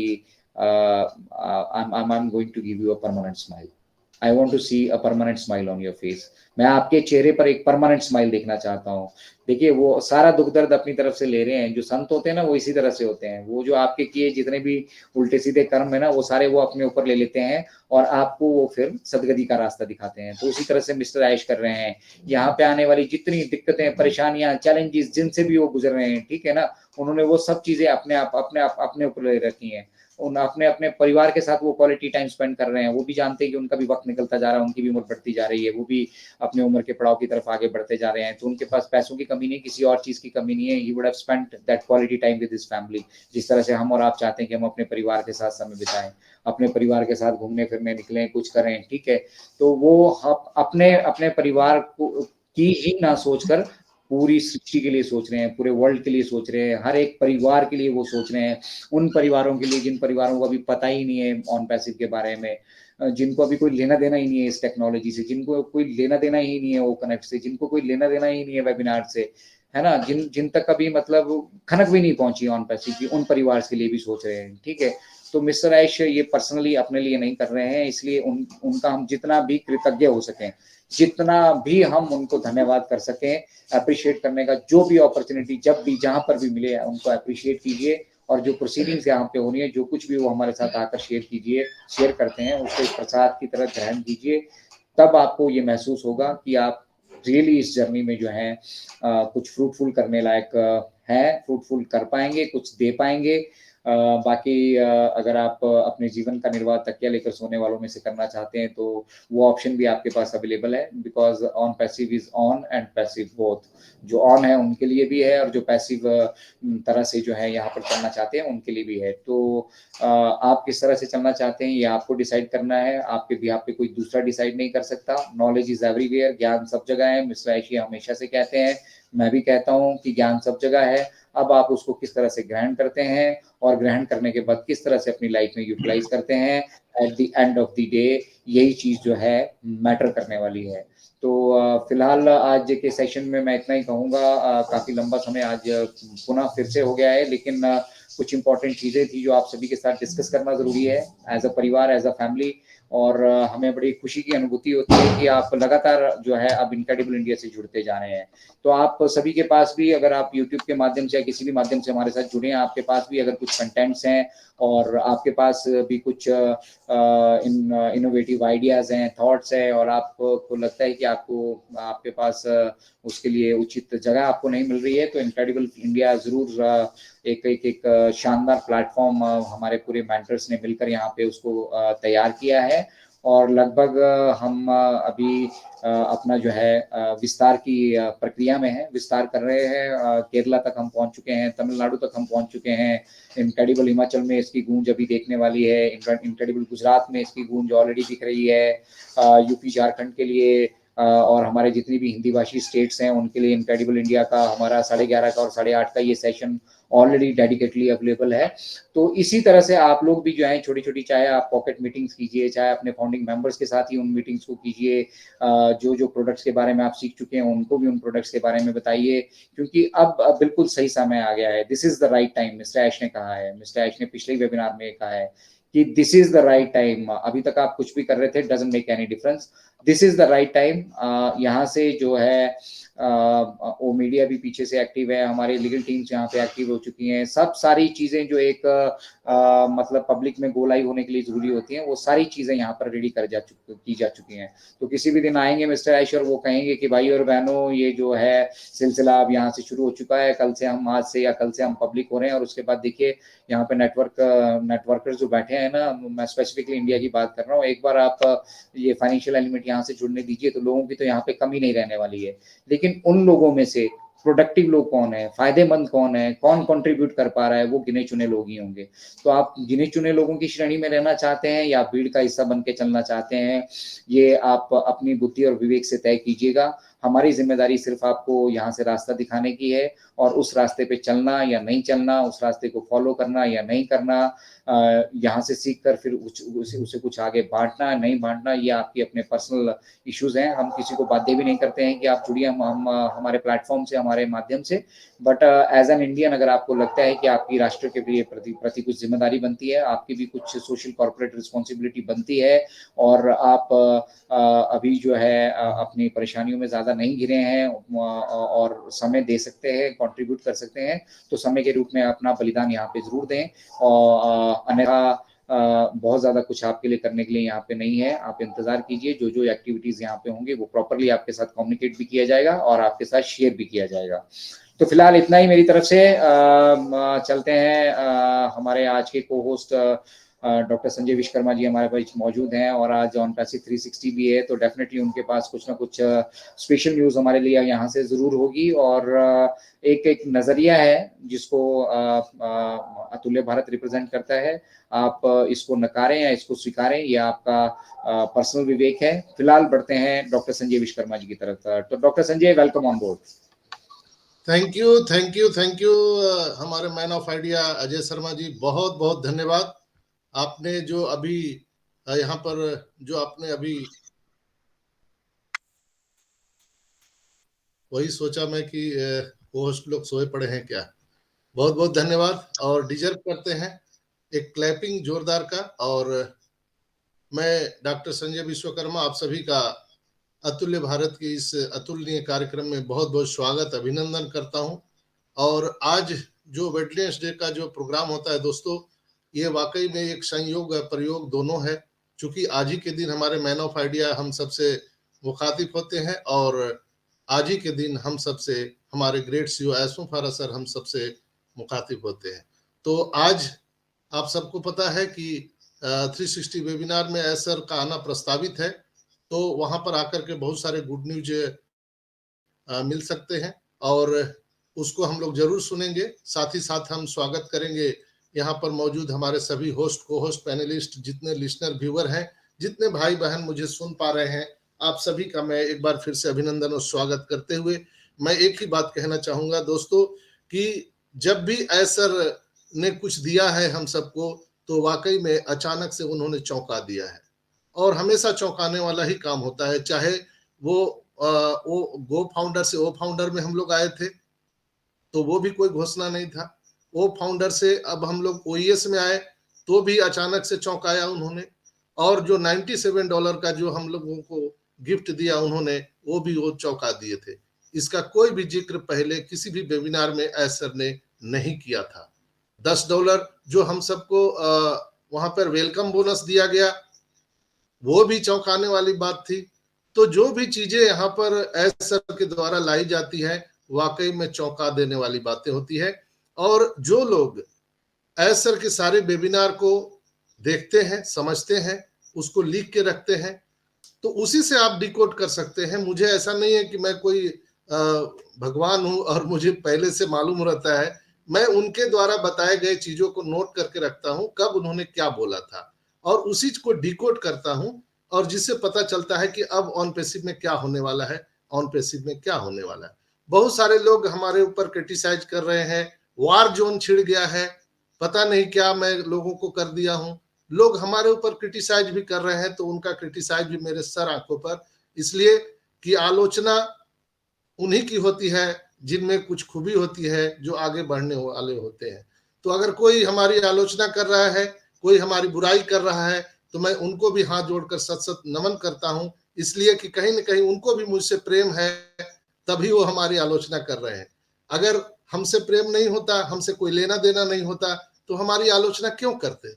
I am going to give you a permanent smile. I want to see a permanent smile on your face. मैं आपके चेहरे पर एक परमानेंट स्माइल देखना चाहता हूँ। देखिए, वो सारा दुख दर्द अपनी तरफ से ले रहे हैं। जो संत होते हैं ना, वो इसी तरह से होते हैं। वो जो आपके किए जितने भी उल्टे सीधे कर्म है ना, वो सारे वो अपने ऊपर ले लेते हैं और आपको वो फिर सदगति का रास्ता दिखाते हैं। तो उसी तरह से मिस्टर ऐश कर रहे हैं। यहाँ पे आने वाली जितनी दिक्कतें, परेशानियां, चैलेंजेस जिनसे भी वो गुजर रहे हैं, ठीक है ना, उन्होंने वो सब चीजें अपने ऊपर ले रखी हैं। उन अपने अपने परिवार के साथ वो क्वालिटी टाइम स्पेंड कर रहे हैं। वो भी जानते हैं कि उनका भी वक्त निकलता जा रहा है, उनकी भी उम्र बढ़ती जा रही है, वो भी अपने उम्र के पड़ाव की तरफ आगे बढ़ते जा रहे हैं। तो उनके पास पैसों की कमी नहीं, किसी और चीज की कमी नहीं है। He would have spent that quality time with his family, जिस तरह से हम और आप चाहते हैं कि हम अपने परिवार के साथ समय बिताएं, अपने परिवार के साथ घूमने फिरने निकलें, कुछ करें, ठीक है। तो वो अपने अपने परिवार को की ही ना सोचकर पूरी सृष्टि के लिए सोच रहे हैं, पूरे वर्ल्ड के लिए सोच रहे हैं, हर एक परिवार के लिए वो सोच रहे हैं। उन परिवारों के लिए जिन परिवारों को अभी पता ही नहीं है ऑन पैसिव के बारे में, जिनको अभी कोई लेना देना ही नहीं है इस टेक्नोलॉजी से, जिनको कोई लेना देना ही नहीं है ओ कनेक्ट से, जिनको कोई लेना देना ही नहीं है वेबिनार से, है ना, जिन जिन तक अभी मतलब खनक भी नहीं पहुंची ऑन पैसिव की, उन परिवार के लिए भी सोच रहे हैं, ठीक है। तो मिस्टर ऐश ये पर्सनली अपने लिए नहीं कर रहे हैं, इसलिए उनका हम जितना भी कृतज्ञ हो सकें, जितना भी हम उनको धन्यवाद कर सकें, अप्रिशिएट करने का जो भी अपॉर्चुनिटी जब भी जहां पर भी मिले उनको अप्रिशिएट कीजिए। और जो प्रोसीडिंग्स यहाँ पे होनी है, जो कुछ भी वो हमारे साथ आकर शेयर करते हैं, उसको एक प्रसाद की तरह ग्रहण कीजिए। तब आपको ये महसूस होगा कि आप रियली इस जर्नी में जो है कुछ फ्रूटफुल करने लायक है, फ्रूटफुल कर पाएंगे, कुछ दे पाएंगे। बाकी अगर आप अपने जीवन का निर्वाह तकिया लेकर सोने वालों में से करना चाहते हैं, तो वो ऑप्शन भी आपके पास अवेलेबल है, because on passive is on and passive both. जो ऑन है उनके लिए भी है, और जो पैसिव तरह से जो है यहाँ पर चलना चाहते हैं उनके लिए भी है। तो आप किस तरह से चलना चाहते हैं ये आपको डिसाइड करना है, आपके भी आप पे कोई दूसरा डिसाइड नहीं कर सकता। नॉलेज इज एवरीवेयर, ज्ञान सब जगह है। मिस्टर ऐशी हमेशा से कहते हैं, मैं भी कहता हूँ कि ज्ञान सब जगह है। अब आप उसको किस तरह से ग्रहण करते हैं और ग्रहण करने के बाद किस तरह से अपनी लाइफ में यूटिलाइज करते हैं, at the end of the day यही चीज जो है मैटर करने वाली है। तो फिलहाल आज के सेशन में मैं इतना ही कहूँगा। काफी लंबा समय आज पुनः फिर से हो गया है, लेकिन कुछ इंपॉर्टेंट चीजें थी जो आप सभी के साथ डिस्कस करना जरूरी है, एज अ परिवार, एज अ फैमिली। और हमें बड़ी खुशी की अनुभूति होती है कि आप लगातार जो है अब इनक्रेडिबल इंडिया से जुड़ते जा रहे हैं। तो आप सभी के पास भी, अगर आप यूट्यूब के माध्यम से या किसी भी माध्यम से हमारे साथ जुड़े हैं, आपके पास भी अगर कुछ कंटेंट्स हैं और आपके पास भी कुछ इनोवेटिव आइडियाज हैं, थॉट्स हैं, और आपको लगता है कि आपके पास उसके लिए उचित जगह आपको नहीं मिल रही है, तो इनक्रेडिबल इंडिया जरूर एक शानदार प्लेटफॉर्म हमारे पूरे मेंटर्स ने मिलकर यहाँ पे उसको तैयार किया है। और लगभग हम अभी अपना जो है विस्तार की प्रक्रिया में है, विस्तार कर रहे हैं। केरला तक हम पहुंच चुके हैं, तमिलनाडु तक हम पहुंच चुके हैं। इनक्रेडिबल हिमाचल में इसकी गूंज अभी देखने वाली है, इनक्रेडिबल गुजरात में इसकी गूंज ऑलरेडी दिख रही है। यूपी झारखंड के लिए और हमारे जितनी भी हिंदी भाषी स्टेट्स हैं उनके लिए इनक्रेडिबल इंडिया का हमारा 11:30 का और 8:30 का ये सेशन ऑलरेडी डेडिकेटली अवेलेबल है। तो इसी तरह से आप लोग भी जो है छोटी छोटी, चाहे आप पॉकेट मीटिंग्स कीजिए, चाहे अपने फाउंडिंग मेंबर्स के साथ ही उन मीटिंग्स को कीजिए। जो जो प्रोडक्ट्स के बारे में आप सीख चुके हैं उनको भी उन प्रोडक्ट्स के बारे में बताइए, क्योंकि अब बिल्कुल सही समय आ गया है। This is the right time, mister Ash ने कहा है, मिस्टर ऐश ने पिछले वेबिनार में कहा है कि this is the right time. अभी तक आप कुछ भी कर रहे थे, doesn't make any difference, this is the right time. यहाँ से जो है वो मीडिया भी पीछे से एक्टिव है, हमारी लीगल टीम्स यहाँ पे एक्टिव हो चुकी हैं। सब सारी चीजें जो एक मतलब पब्लिक में गोलाई होने के लिए जरूरी होती हैं, वो सारी चीजें यहाँ पर रेडी की जा चुकी हैं। तो किसी भी दिन आएंगे मिस्टर ऐश और वो कहेंगे कि भाई और बहनों, ये जो है सिलसिला अब यहाँ से शुरू हो चुका है, कल से हम, आज से या कल से हम पब्लिक हो रहे हैं। और उसके बाद देखिए यहाँ पे नेटवर्कर्स जो बैठे हैं ना, मैं स्पेसिफिकली इंडिया की बात कर रहा हूँ, एक बार आप ये फाइनेंशियल एलिमेंट यहाँ से जुड़ने दीजिए, तो लोगों की तो यहाँ पे कमी नहीं रहने वाली है। लेकिन उन लोगों में से प्रोडक्टिव लोग कौन है, फायदेमंद कौन है, कौन कंट्रीब्यूट कर पा रहा है, वो गिने चुने लोग ही होंगे। तो आप गिने चुने लोगों की श्रेणी में रहना चाहते हैं या भीड़ का हिस्सा बन के चलना चाहते हैं, ये आप अपनी बुद्धि और विवेक से तय कीजिएगा। हमारी जिम्मेदारी सिर्फ आपको यहाँ से रास्ता दिखाने की है, और उस रास्ते पे चलना या नहीं चलना, उस रास्ते को फॉलो करना या नहीं करना, यहाँ से सीख कर फिर उसे कुछ आगे बांटना नहीं बांटना, ये आपकी अपने पर्सनल इश्यूज हैं। हम किसी को बाध्य भी नहीं करते हैं कि आप जुड़िए हम हमारे प्लेटफॉर्म से, हमारे माध्यम से, बट एज एन इंडियन अगर आपको लगता है कि आपकी राष्ट्र के लिए प्रति कुछ जिम्मेदारी बनती है, आपकी भी कुछ सोशल कॉर्पोरेट रिस्पॉन्सिबिलिटी बनती है, और आप अभी जो है अपनी परेशानियों में ज़्यादा नहीं घिरे हैं और समय दे सकते हैं, कंट्रीब्यूट कर सकते हैं, तो समय के रूप में अपना बलिदान यहाँ पे ज़रूर दें। और अन्यथा बहुत ज़्यादा कुछ आपके लिए करने के लिए यहाँ पे नहीं है। आप इंतज़ार कीजिए, जो जो एक्टिविटीज़ यहाँ पे होंगी वो प्रॉपरली आपके साथ कम्युनिकेट भी किया जाएगा और आपके साथ शेयर भी किया जाएगा। तो फिलहाल इतना ही मेरी तरफ से। चलते हैं हमारे आज के को होस्ट डॉक्टर संजय विश्वकर्मा जी हमारे पास मौजूद हैं, और आज ऑन पैसिव 360 भी है, तो डेफिनेटली उनके पास कुछ ना कुछ स्पेशल न्यूज़ हमारे लिए यहाँ से ज़रूर होगी। और एक नज़रिया है जिसको अतुल्य भारत रिप्रेजेंट करता है। आप इसको नकारें या इसको स्वीकारें, ये आपका पर्सनल विवेक है। फिलहाल बढ़ते हैं डॉक्टर संजय विश्वकर्मा जी की तरफ। तो doctor Sanjay, welcome on board. Thank you, thank you, thank you. हमारे man of idea Ajay Sharma ji, बहुत बहुत धन्यवाद। आपने जो अभी यहाँ पर जो आपने अभी वही सोचा मैं कि होस्ट लोग सोए पड़े हैं क्या। बहुत बहुत धन्यवाद, और डिजर्व करते हैं एक क्लैपिंग जोरदार का। और मैं डॉक्टर संजय विश्वकर्मा आप सभी का अतुल्य भारत के इस अतुलनीय कार्यक्रम में बहुत बहुत स्वागत, अभिनंदन करता हूं। और आज जो वेटलैंड्स डे का जो प्रोग्राम होता है दोस्तों, ये वाकई में एक संयोग प्रयोग दोनों है। चूंकि आज ही के दिन हमारे मैन ऑफ आइडिया हम सबसे मुखातिब होते हैं, और आज ही के दिन हम सबसे हमारे ग्रेट सीईओ एसएम फारा सर हम सबसे मुखातिब होते हैं। तो आज आप सबको पता है कि 360 वेबिनार में एसर का आना प्रस्तावित है, तो वहां पर आकर के बहुत सारे गुड न्यूज मिल सकते हैं, और उसको हम लोग जरूर सुनेंगे। साथ ही साथ हम स्वागत करेंगे यहाँ पर मौजूद हमारे सभी होस्ट, को होस्ट, पैनलिस्ट, जितने लिसनर, व्यूअर हैं, जितने भाई बहन मुझे सुन पा रहे हैं, आप सभी का मैं एक बार फिर से अभिनंदन और स्वागत करते हुए मैं एक ही बात कहना चाहूंगा दोस्तों, कि जब भी एसर ने कुछ दिया है हम सबको, तो वाकई में अचानक से उन्होंने चौंका दिया है, और हमेशा चौंकाने वाला ही काम होता है। चाहे वो गो फाउंडर से ओ फाउंडर में हम लोग आए थे, तो वो भी कोई घोषणा नहीं था। ओ फाउंडर से अब हम लोग ओईएस में आए, तो भी अचानक से चौंकाया उन्होंने। और जो $97 का जो हम लोगों को गिफ्ट दिया उन्होंने, वो भी वो चौंका दिए थे। इसका कोई भी जिक्र पहले किसी भी वेबिनार में एसर ने नहीं किया था। $10 जो हम सबको वहां पर वेलकम बोनस दिया गया, वो भी चौंकाने वाली बात थी। तो जो भी चीजें यहाँ पर एसर के द्वारा लाई जाती है, वाकई में चौंका देने वाली बातें होती है। और जो लोग एसर के सारे वेबिनार को देखते हैं, समझते हैं, उसको लिख के रखते हैं, तो उसी से आप डिकोड कर सकते हैं। मुझे ऐसा नहीं है कि मैं कोई भगवान हूं और मुझे पहले से मालूम रहता है। मैं उनके द्वारा बताए गए चीजों को नोट करके रखता हूं, कब उन्होंने क्या बोला था, और उसी को डिकोड करता हूं, और जिससे पता चलता है कि अब ऑन पैसिव में क्या होने वाला है, ऑन पैसिव में क्या होने वाला है। बहुत सारे लोग हमारे ऊपर क्रिटिसाइज कर रहे हैं, वार जोन छिड़ गया है, पता नहीं क्या मैं लोगों को कर दिया हूं। लोग हमारे ऊपर क्रिटिसाइज भी कर रहे हैं, तो उनका क्रिटिसाइज भी मेरे सर आंखों पर, इसलिए कि आलोचना उन्हीं की होती है जिनमें कुछ खूबी होती है, जो आगे बढ़ने वाले होते हैं। तो अगर कोई हमारी आलोचना कर रहा है, कोई हमारी बुराई कर रहा है, तो मैं उनको भी हाथ जोड़कर सत सत नमन करता हूं, इसलिए कि कहीं न कहीं उनको भी मुझसे प्रेम है, तभी वो हमारी आलोचना कर रहे हैं। अगर हमसे प्रेम नहीं होता, हमसे कोई लेना देना नहीं होता, तो हमारी आलोचना क्यों करते।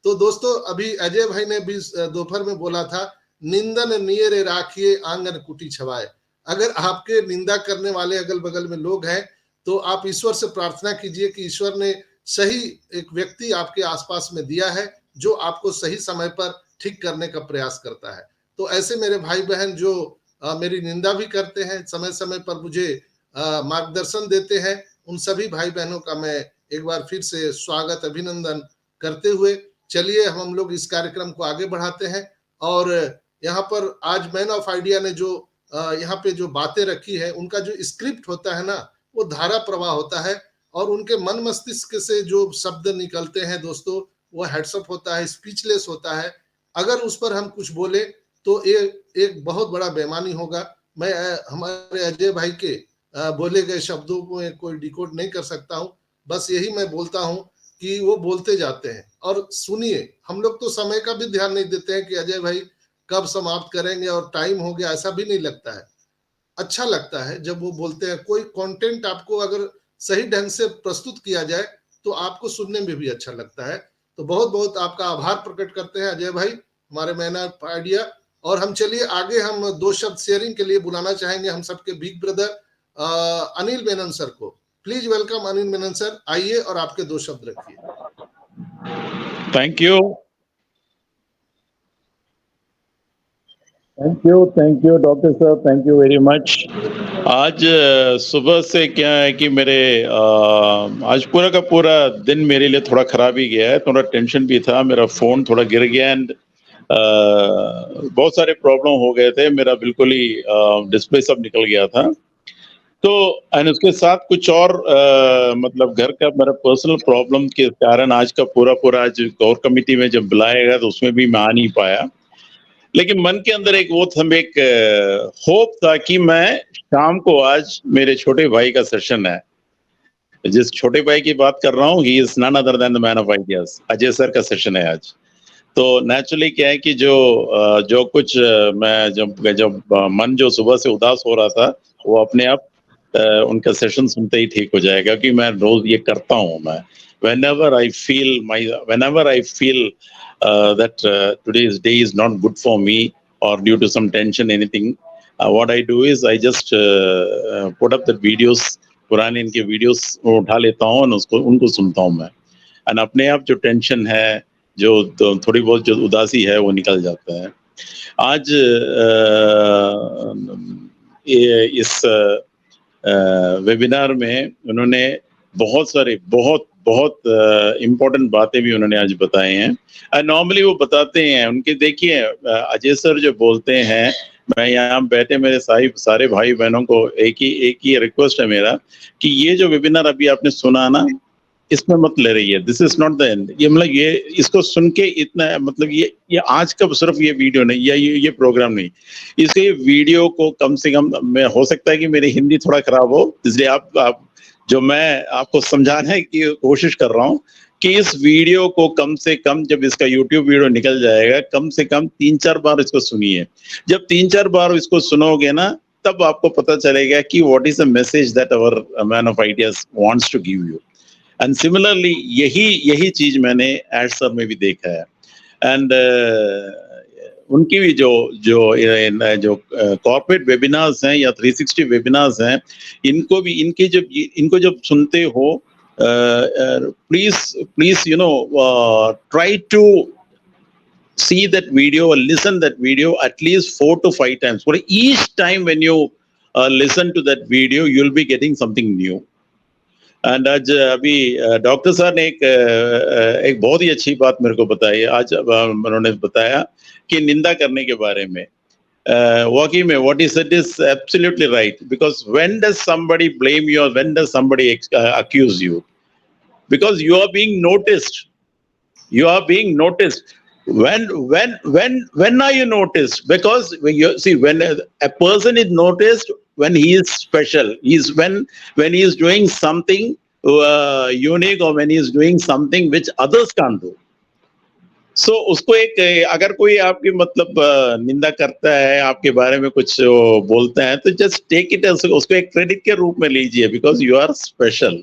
तो दोस्तों, अभी अजय भाई ने भी दोपहर में बोला था, निंदन नियरे राखिए आंगन कुटी छवाए। अगर आपके निंदा करने वाले अगल बगल में लोग हैं, तो आप ईश्वर से प्रार्थना कीजिए कि ईश्वर ने सही एक व्यक्ति आपके आसपास में दिया है, जो आपको सही समय पर ठीक करने का प्रयास करता है। तो ऐसे मेरे भाई बहन जो मेरी निंदा भी करते हैं, समय समय पर मुझे मार्गदर्शन देते हैं, उन सभी भाई बहनों का मैं एक बार फिर से स्वागत, अभिनंदन करते हुए चलिए हम लोग इस कार्यक्रम को आगे बढ़ाते हैं। और यहाँ पर आज मैन ऑफ आइडिया ने जो यहाँ पे जो बातें रखी है, उनका जो स्क्रिप्ट होता है ना, वो धारा प्रवाह होता है, और उनके मन मस्तिष्क से जो शब्द निकलते हैं दोस्तों, वो हेड्सअप होता है, स्पीचलेस होता है। अगर उस पर हम कुछ बोले तो एक बहुत बड़ा बेईमानी होगा। मैं हमारे अजय भाई के बोले गए शब्दों को कोई डिकोड नहीं कर सकता हूँ। बस यही मैं बोलता हूँ कि वो बोलते जाते हैं, और सुनिए, हम लोग तो समय का भी ध्यान नहीं देते हैं कि अजय भाई कब समाप्त करेंगे और टाइम हो गया, ऐसा भी नहीं लगता है। अच्छा लगता है जब वो बोलते हैं। कोई कंटेंट आपको अगर सही ढंग से प्रस्तुत किया जाए तो आपको सुनने में भी अच्छा लगता है। तो बहुत बहुत आपका आभार प्रकट करते हैं अजय भाई, हमारे मैन ऑफ आइडिया। और हम चलिए आगे, हम दो शब्द शेयरिंग के लिए बुलाना चाहेंगे हम सबके big brother Anil Menon sir को। Please welcome Anil Menon sir, आइए और आपके दो शब्द रखिए। थैंक यू डॉक्टर साहब, थैंक यू वेरी मच। आज सुबह से क्या है कि मेरे आज पूरा का पूरा दिन मेरे लिए थोड़ा खराब ही गया है। थोड़ा टेंशन भी था, मेरा फोन थोड़ा गिर गया एंड बहुत सारे प्रॉब्लम हो गए थे। मेरा बिल्कुल ही डिस्प्ले सब निकल गया था। तो एंड उसके साथ कुछ और मतलब घर का मेरा पर्सनल प्रॉब्लम के कारण आज का पूरा आज कोर कमेटी में जब बुलाया गया तो उसमें भी मैं आ नहीं पाया। लेकिन मन के अंदर एक वो था, एक होप था कि मैं शाम को आज मेरे छोटे भाई का सेशन है, जिस छोटे भाई की बात कर रहा हूँ, he is none other than the man of ideas, Ajay sir का सेशन है आज। तो नेचुरली क्या है कि जो कुछ मैं जब मन जो सुबह से उदास हो रहा था वो अपने आप उनका सेशन सुनते ही ठीक हो जाएगा, क्योंकि मैं रोज ये करता हूँ। मैं whenever I feel that today's day is not good for me or due to some tension anything, what I do is I just put up the videos, पुराने इनके वीडियोस उठा लेता हूँ और उनको सुनता हूँ मैं, और अपने आप जो टेंशन है, जो थोड़ी बहुत जो उदासी है, वो निकल जाता है। आज इस वेबिनार में उन्होंने बहुत सारे बहुत इम्पोर्टेंट बातें भी उन्होंने आज बताए हैं। नॉर्मली वो बताते हैं उनके, देखिए अजय सर जो बोलते हैं, मैं यहाँ बैठे मेरे सारे भाई बहनों को एक ही रिक्वेस्ट है मेरा कि ये जो वेबिनार अभी आपने सुना ना, इसमें मत ले रही है, this is not the end. ये मतलब ये इसको सुन के इतना मतलब ये आज का सिर्फ ये वीडियो नहीं या ये प्रोग्राम नहीं, इसे वीडियो को कम से कम, मैं हो सकता है कि मेरी हिंदी थोड़ा खराब हो, इसलिए आप जो मैं आपको समझाने की कोशिश कर रहा हूँ कि इस वीडियो को कम से कम, जब इसका YouTube वीडियो निकल जाएगा, कम से कम 3-4 बार इसको सुनिए। जब 3-4 बार इसको सुनोगे ना, तब आपको पता चलेगा कि what is the message that our man of ideas wants to give you. And similarly यही चीज मैंने एड सर में भी देखा है। एंड उनकी भी जो कॉर्पोरेट वेबिनार्स हैं या 360 वेबिनार्स हैं, इनको जब सुनते हो, please try to see that video or listen that video at least 4 to 5 times. For each time when you listen to that video, you'll be getting something new. And आज अभी doctor साहब ने एक बहुत ही अच्छी बात मेरे को बताई। आज उन्होंने बताया कि निंदा करने के बारे में, वाकई में what he said is absolutely right, because when does somebody blame you or when does somebody accuse you? Because you are being noticed. When are you noticed? Because when a person is noticed, when he is special, when he is doing something unique, or when he is doing something which others can't do. So उसको अगर कोई आपकी मतलब निंदा करता है, आपके बारे में कुछ बोलता है, तो just take it as उसको एक क्रेडिट के रूप में लीजिए, because you are special.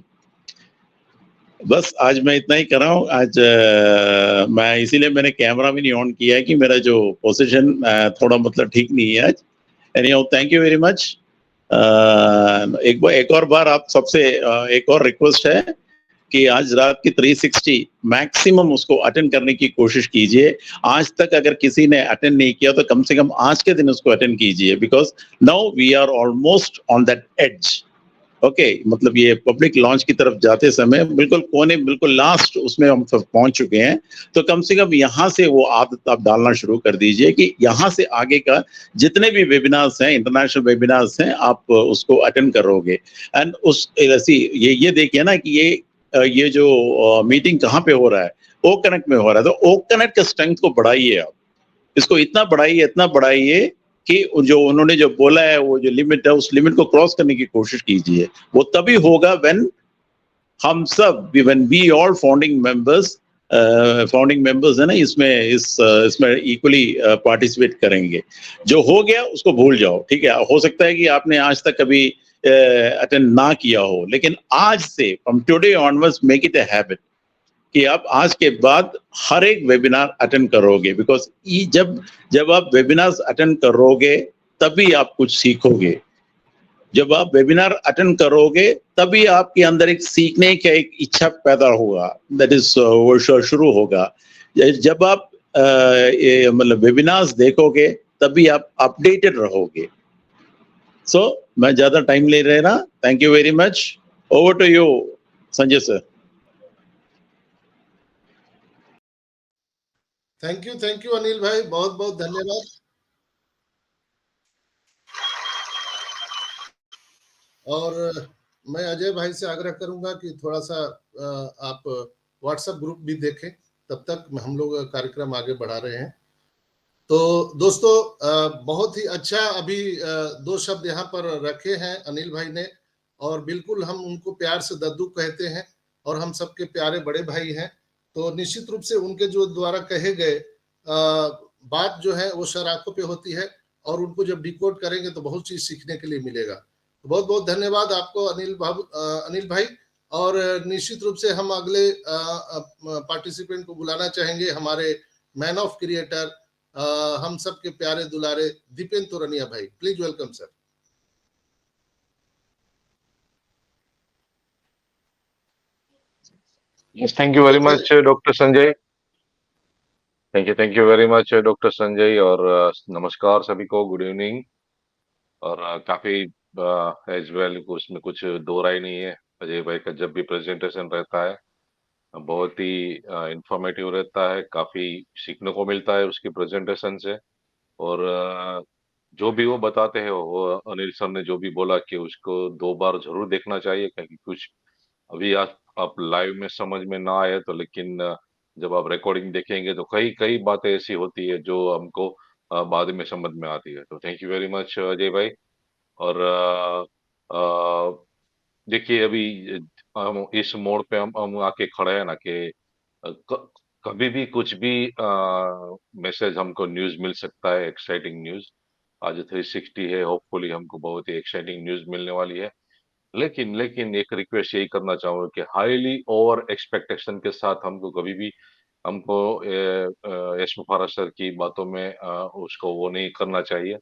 बस आज मैं इतना ही कर रहा हूँ। आज मैं इसीलिए मैंने कैमरा भी नहीं ऑन किया है कि मेरा जो पोजीशन थोड़ा मतलब ठीक नहीं है आज। Anyhow, thank you very much. एक और बार आप सबसे एक और रिक्वेस्ट है कि आज रात की 360 मैक्सिमम उसको अटेंड करने की कोशिश कीजिए। आज तक अगर किसी ने अटेंड नहीं किया तो कम से कम आज के दिन उसको अटेंड कीजिए, because now we are almost on that edge. Okay, मतलब ये पब्लिक लॉन्च की तरफ जाते समय बिल्कुल कोने, बिल्कुल लास्ट उसमें हम पहुंच चुके हैं। तो कम से कम यहाँ से वो आदत आप डालना शुरू कर दीजिए कि यहाँ से आगे का जितने भी वेबिनार्स हैं, इंटरनेशनल वेबिनार्स हैं, आप उसको अटेंड करोगे। एंड उस ऐसी ये देखिए ना कि ये जो मीटिंग कहाँ पे हो रहा है, ओक कनेक्ट में हो रहा है। तो ओक कनेक्ट के स्ट्रेंथ को बढ़ाइए आप, इसको इतना बढ़ाइए कि जो उन्होंने जो बोला है, वो जो लिमिट है, उस लिमिट को क्रॉस करने की कोशिश कीजिए। वो तभी होगा व्हेन हम सब, when we all founding members है ना, इसमें इक्वली पार्टिसिपेट करेंगे। जो हो गया उसको भूल जाओ, ठीक है। हो सकता है कि आपने आज तक कभी अटेंड ना किया हो, लेकिन आज से from today onwards make it a habit कि आप आज के बाद हर एक वेबिनार अटेंड करोगे। बिकॉज जब आप वेबिनार्स अटेंड करोगे तभी आप कुछ सीखोगे। जब आप वेबिनार अटेंड करोगे तभी आपके अंदर एक सीखने का एक इच्छा पैदा होगा, दैट इज वो शुरू होगा। जब आप मतलब वेबिनार्स देखोगे तभी आप अपडेटेड रहोगे। सो मैं ज्यादा टाइम ले रहे ना, thank you very much. Over to you Sanjay sir. Thank you Anil भाई, बहुत बहुत धन्यवाद। और मैं अजय भाई से आग्रह करूंगा कि थोड़ा सा आप व्हाट्सएप ग्रुप भी देखें, तब तक हम लोग कार्यक्रम आगे बढ़ा रहे हैं। तो दोस्तों, बहुत ही अच्छा अभी 2 शब्द यहाँ पर रखे हैं अनिल भाई ने, और बिल्कुल हम उनको प्यार से दद्दू कहते हैं और हम सबके प्यारे बड़े भाई हैं। तो निश्चित रूप से उनके जो द्वारा कहे गए बात जो है वो शराखों पे होती है, और उनको जब डिकोड करेंगे तो बहुत चीज सीखने के लिए मिलेगा। तो बहुत बहुत धन्यवाद आपको अनिल भाई। और निश्चित रूप से हम अगले पार्टिसिपेंट को बुलाना चाहेंगे, हमारे मैन ऑफ क्रिएटर, हम सबके प्यारे दुलारे दीपेन तोरनिया भाई। Please welcome sir. Yes, thank you very much, Dr. Sanjay. Thank you very much, Dr. Sanjay, और नमस्कार सभी को, गुड इवनिंग। और काफी एज वेल उसमें कुछ दो राय नहीं है, अजय भाई का जब भी प्रेजेंटेशन रहता है बहुत ही इंफॉर्मेटिव रहता है, काफी सीखने को मिलता है उसकी प्रेजेंटेशन से। और जो भी वो बताते हैं, वो अनिल सर ने जो भी बोला कि उसको 2 बार जरूर देखना चाहिए, क्योंकि कुछ अभी आप लाइव में समझ में ना आए तो, लेकिन जब आप रिकॉर्डिंग देखेंगे तो कई कई बातें ऐसी होती है जो हमको बाद में समझ में आती है। तो thank you very much Ajay भाई। और देखिए अभी हम इस मोड़ पे हम आके खड़े हैं ना कि कभी भी कुछ भी मैसेज हमको न्यूज मिल सकता है, एक्साइटिंग न्यूज। आज 360 है, होपफुली हमको बहुत ही एक्साइटिंग न्यूज मिलने वाली है। लेकिन लेकिन एक रिक्वेस्ट यही करना चाहूंगा कि हाईली ओवर एक्सपेक्टेशन के साथ हमको कभी भी हमको यश मुफारा सर की बातों में उसको वो नहीं करना चाहिए।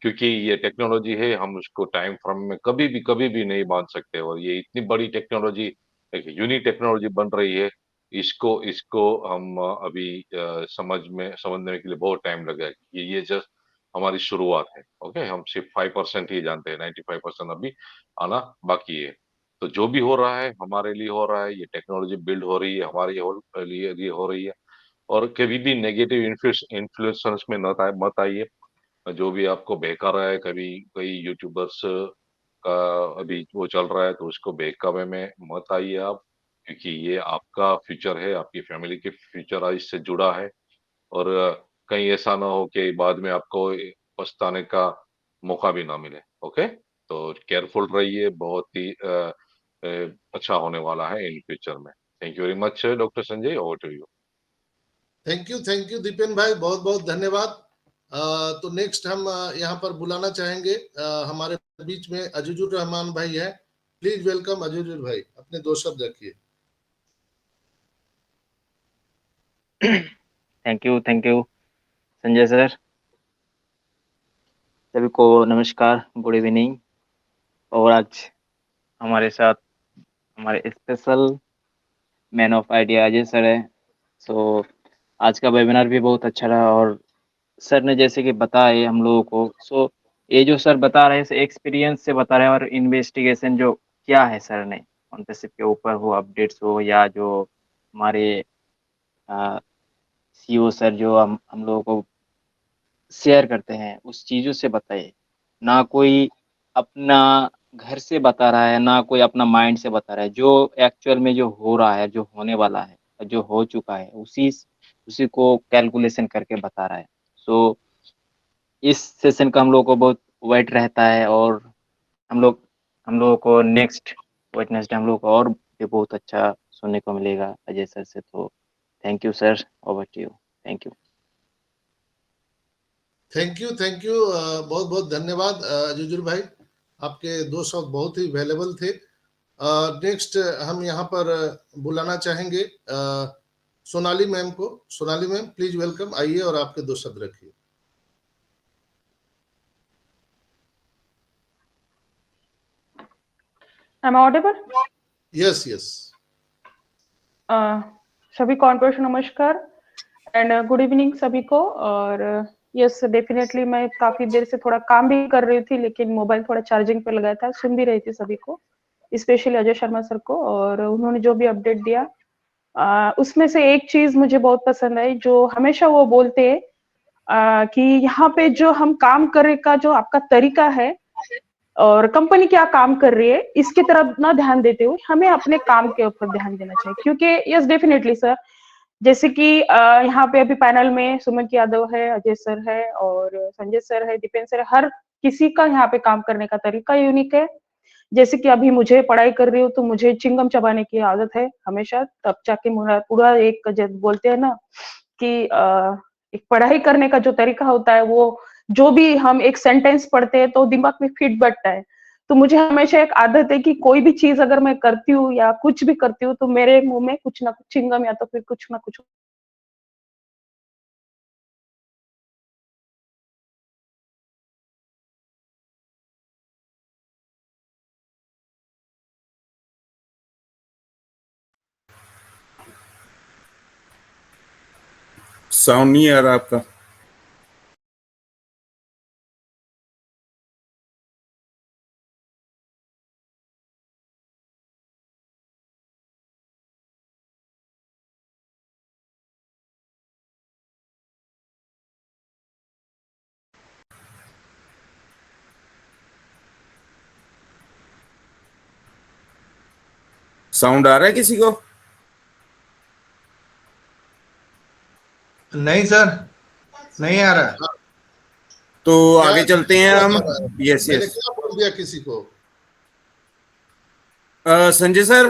क्योंकि ये टेक्नोलॉजी है, हम उसको टाइम फ्रेम में कभी भी नहीं बांध सकते। और ये इतनी बड़ी टेक्नोलॉजी, एक यूनिक टेक्नोलॉजी बन रही है, इसको इसको हम अभी समझने के लिए बहुत टाइम लगेगा। ये जस्ट हमारी शुरुआत है। ओके, हम सिर्फ 5% ही जानते हैं, 95% अभी आना बाकी है। तो जो भी हो रहा है हमारे लिए हो रहा है, ये टेक्नोलॉजी बिल्ड हो रही है हमारे लिए हो रही है। और कभी भी नेगेटिव इन्फ्लुएंस में मत आइए। जो भी आपको बहका रहा है, कभी कई यूट्यूबर्स का अभी वो चल रहा है, तो उसको बहकावे में मत आइए आप, क्योंकि ये आपका फ्यूचर है, आपकी फैमिली के फ्यूचर आज इससे जुड़ा है। और कहीं ऐसा ना हो कि बाद में आपको पछताने का मौका भी ना मिले। ओके, तो केयरफुल रहिए, बहुत ही अच्छा होने वाला है इन फ्यूचर में। Thank you very much doctor Sanjay, over to you. Thank you Dipen भाई, बहुत बहुत धन्यवाद। तो नेक्स्ट हम यहाँ पर बुलाना चाहेंगे, हमारे बीच में अजीजुर रहमान भाई है। प्लीज वेलकम अजीजुर भाई, अपने 2 शब्द रखिए। Thank you Sanjay sir. सभी को नमस्कार, गुड इवनिंग। और आज हमारे साथ हमारे special man of idea Ajay sir है। सो आज का वेबिनार भी बहुत अच्छा रहा, और सर ने जैसे कि बताए हम लोगों को, ये जो सर बता रहे हैं एक्सपीरियंस से बता रहे हैं, और इन्वेस्टिगेशन जो किया है सर ने स्पॉन्सरशिप के ऊपर हो, अपडेट्स हो, या जो हमारे सीईओ सर जो हम लोगों को शेयर करते हैं उस चीज़ों से बताइए। ना कोई अपना घर से बता रहा है, ना कोई अपना माइंड से बता रहा है। जो एक्चुअल में जो हो रहा है, जो होने वाला है, जो हो चुका है, उसी को कैलकुलेशन करके बता रहा है। सो इस सेशन का हम लोग को बहुत वेट रहता है, और हम लोगों को नेक्स्ट वेडनेसडे हम लोग को और भी बहुत अच्छा सुनने को मिलेगा अजय सर से। तो thank you sir, over to you. Thank you. Thank you, thank you, बहुत बहुत धन्यवाद जुजुर भाई, आपके 2 शब्द बहुत ही वैल्यूएबल थे। नेक्स्ट हम यहाँ पर बुलाना चाहेंगे सोनाली मैम को। सोनाली मैम प्लीज वेलकम, आइए और आपके 2 शब्द रखिए। Am I audible? Yes yes. सभी को ऑनकोर्स नमस्कार एंड गुड इवनिंग सभी को। और यस डेफिनेटली मैं काफी देर से थोड़ा काम भी कर रही थी, लेकिन मोबाइल थोड़ा चार्जिंग पे लगाया था, सुन भी रही थी सभी को, स्पेशली अजय शर्मा सर को। और उन्होंने जो भी अपडेट दिया उसमें से एक चीज मुझे बहुत पसंद आई, जो हमेशा वो बोलते हैं कि यहाँ पे जो हम काम करने का जो आपका तरीका है और कंपनी क्या काम कर रही है, इसकी तरफ ना ध्यान देते हुए हमें अपने काम के ऊपर ध्यान देना चाहिए। क्योंकि यस डेफिनेटली सर, जैसे कि यहाँ पे अभी पैनल में सुमन यादव है, अजय सर है और संजय सर है, दीपेन सर है, हर किसी का यहाँ पे काम करने का तरीका यूनिक है। जैसे कि अभी मुझे पढ़ाई कर रही हूँ तो मुझे चिंगम चबाने की आदत है हमेशा, तब जाके पूरा एक जब बोलते हैं ना कि एक पढ़ाई करने का जो तरीका होता है, वो जो भी हम एक सेंटेंस पढ़ते हैं तो दिमाग में फिट बैठता है। तो मुझे हमेशा एक आदत है कि कोई भी चीज अगर मैं करती हूँ या कुछ भी करती हूँ तो मेरे मुंह में कुछ ना कुछ चिंगम या तो फिर कुछ ना कुछ साउंड नहीं आ रहा आपका। साउंड आ रहा है किसी को? नहीं सर, नहीं आ रहा। तो आगे चलते हैं हम। यस मैंने यस, क्या बोल दिया किसी को? संजय सर